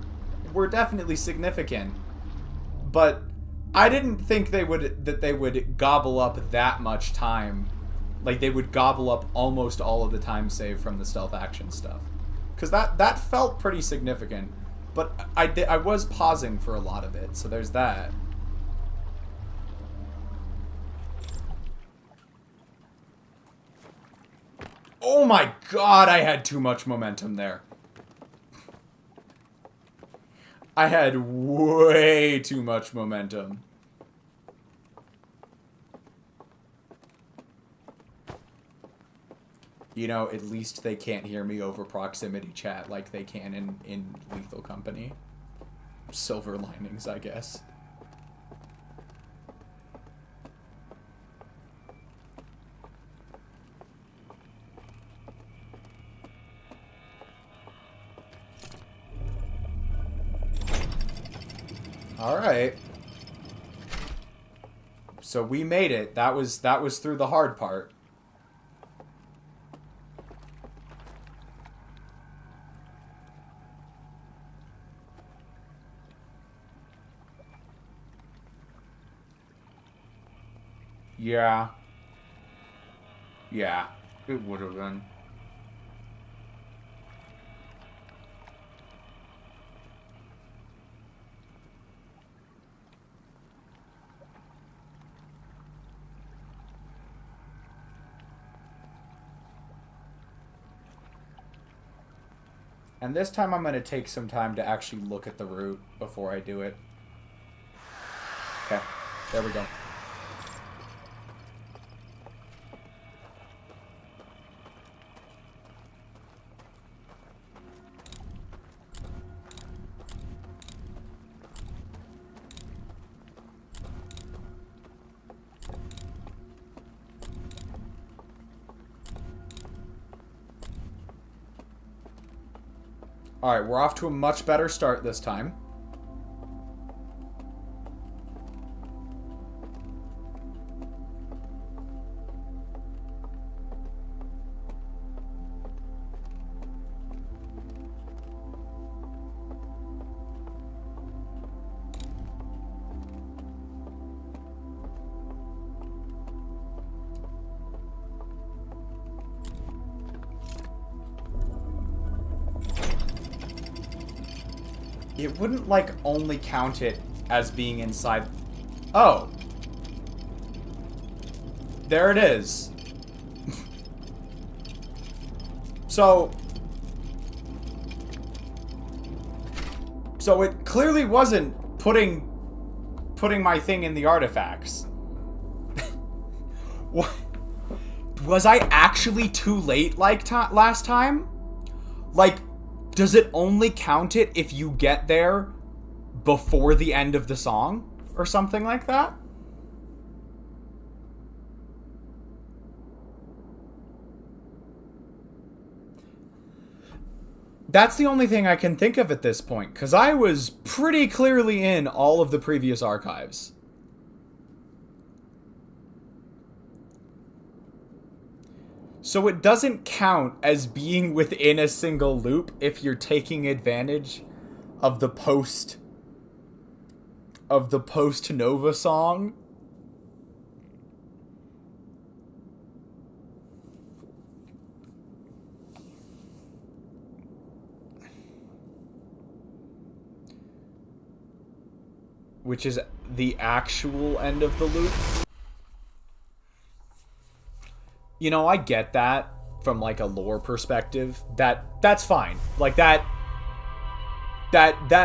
S1: were definitely significant. But I didn't think they would gobble up that much time. Like, they would gobble up almost all of the time saved from the stealth action stuff. Because that felt pretty significant. But I was pausing for a lot of it, so there's that. Oh my god, I had too much momentum there. I had way too much momentum. You know, at least they can't hear me over proximity chat like they can in Lethal Company. Silver linings, I guess. Alright. So we made it. That was through the hard part. Yeah. Yeah, it would have been. And this time I'm going to take some time to actually look at the route before I do it. Okay, there we go. Alright, we're off to a much better start this time. It wouldn't, like, only count it as being inside... Oh. There it is. So it clearly wasn't putting my thing in the artifacts. What? Was I actually too late like last time? Like... Does it only count it if you get there before the end of the song? Or something like that? That's the only thing I can think of at this point, because I was pretty clearly in all of the previous archives. So it doesn't count as being within a single loop if you're taking advantage of the post-Nova song. which is the actual end of the loop. You know, I get that from like a lore perspective. That's fine. Like that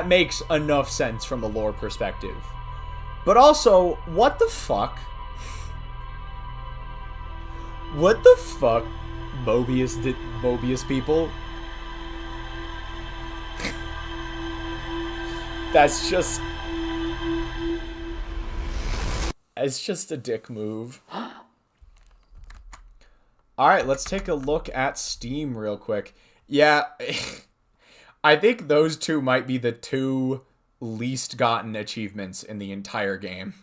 S1: makes enough sense from a lore perspective. But also, what the fuck? What the fuck, Mobius people? That's just... It's just a dick move. Alright, let's take a look at Steam real quick. Yeah, I think those two might be the two least gotten achievements in the entire game.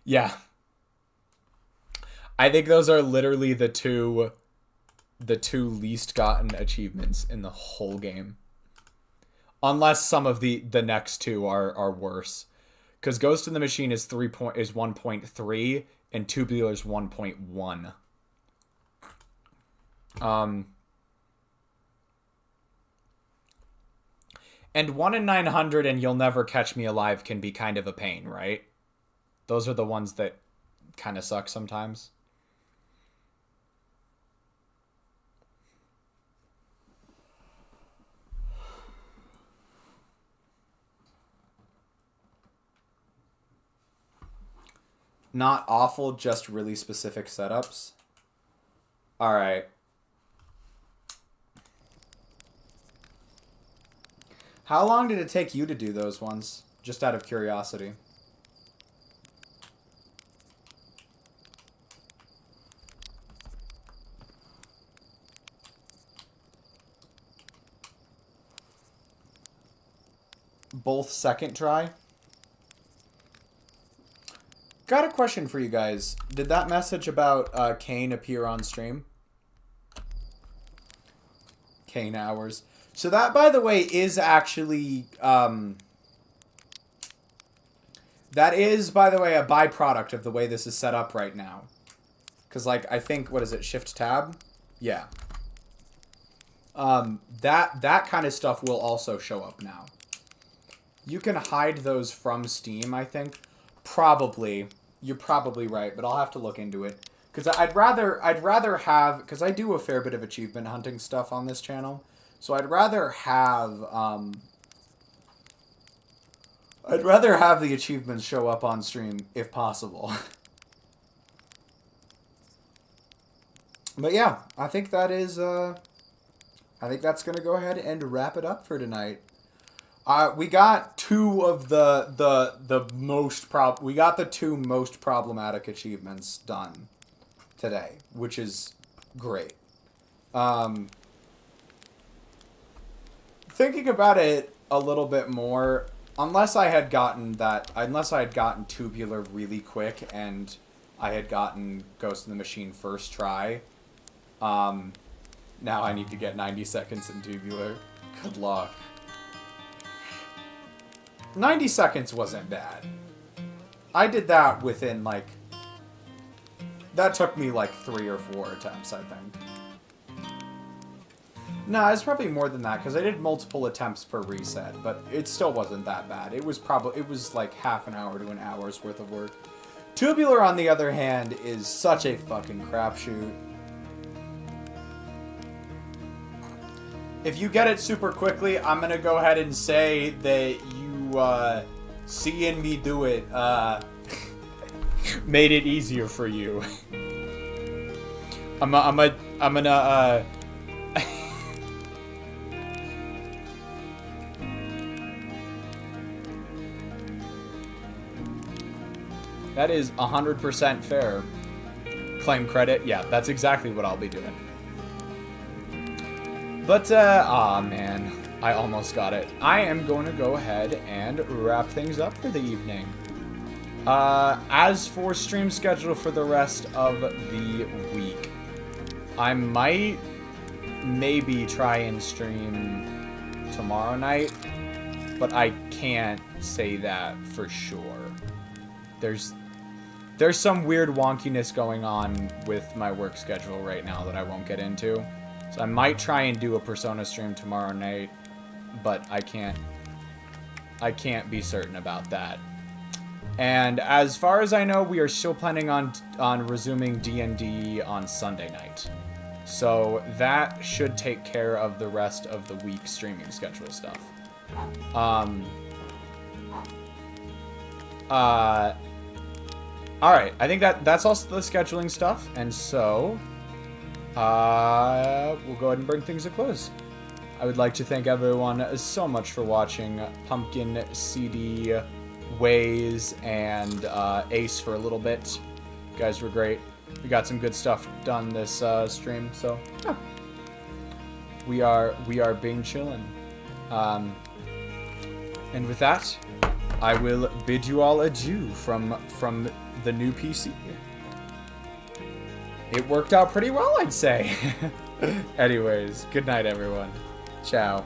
S1: Yeah. I think those are literally the two least gotten achievements in the whole game. Unless some of the next two are worse. Because Ghost in the Machine is 1.3 and Tubular is 1.1. And 1 in 900 and You'll Never Catch Me Alive can be kind of a pain, right? Those are the ones that kind of suck sometimes. Not awful, just really specific setups. Alright. How long did it take you to do those ones? Just out of curiosity. Both second try? Got a question for you guys. Did that message about Kane appear on stream? Kane hours. So that, by the way, is actually... that is, by the way, a byproduct of the way this is set up right now. Because, like, I think, what is it, Shift-Tab? Yeah. That kind of stuff will also show up now. You can hide those from Steam, I think. Probably. You're probably right, but I'll have to look into it. Because I'd rather have... Because I do a fair bit of achievement hunting stuff on this channel. So I'd rather have... I'd rather have the achievements show up on stream, if possible. But yeah, I think that is... I think that's going to go ahead and wrap it up for tonight. We got two of the two most problematic achievements done today, which is great. Thinking about it a little bit more, unless I had gotten Tubular really quick and I had gotten Ghost in the Machine first try, now I need to get 90 seconds in Tubular. Good luck. 90 seconds wasn't bad. I did that within, like... That took me, like, 3 or 4 attempts, I think. No, it's probably more than that, because I did multiple attempts per reset, but it still wasn't that bad. It was like half an hour to an hour's worth of work. Tubular, on the other hand, is such a fucking crapshoot. If you get it super quickly, I'm gonna go ahead and say that you seeing me do it made it easier for you. I'm gonna That is 100% fair. Claim credit, yeah, that's exactly what I'll be doing. But, aw, man. I almost got it. I am going to go ahead and wrap things up for the evening. As for stream schedule for the rest of the week, I might maybe try and stream tomorrow night, but I can't say that for sure. There's some weird wonkiness going on with my work schedule right now that I won't get into. So I might try and do a Persona stream tomorrow night, but I can't I can't be certain about that. And as far as I know, we are still planning on resuming D&D on Sunday night. So that should take care of the rest of the week streaming schedule stuff. Alright, I think that's also the scheduling stuff, and so we'll go ahead and bring things to close. I would like to thank everyone so much for watching Pumpkin, CD, Ways, and Ace for a little bit. You guys were great. We got some good stuff done this stream, so yeah. We are being chillin'. And with that, I will bid you all adieu from the new PC. It worked out pretty well, I'd say. Anyways, good night, everyone. Ciao.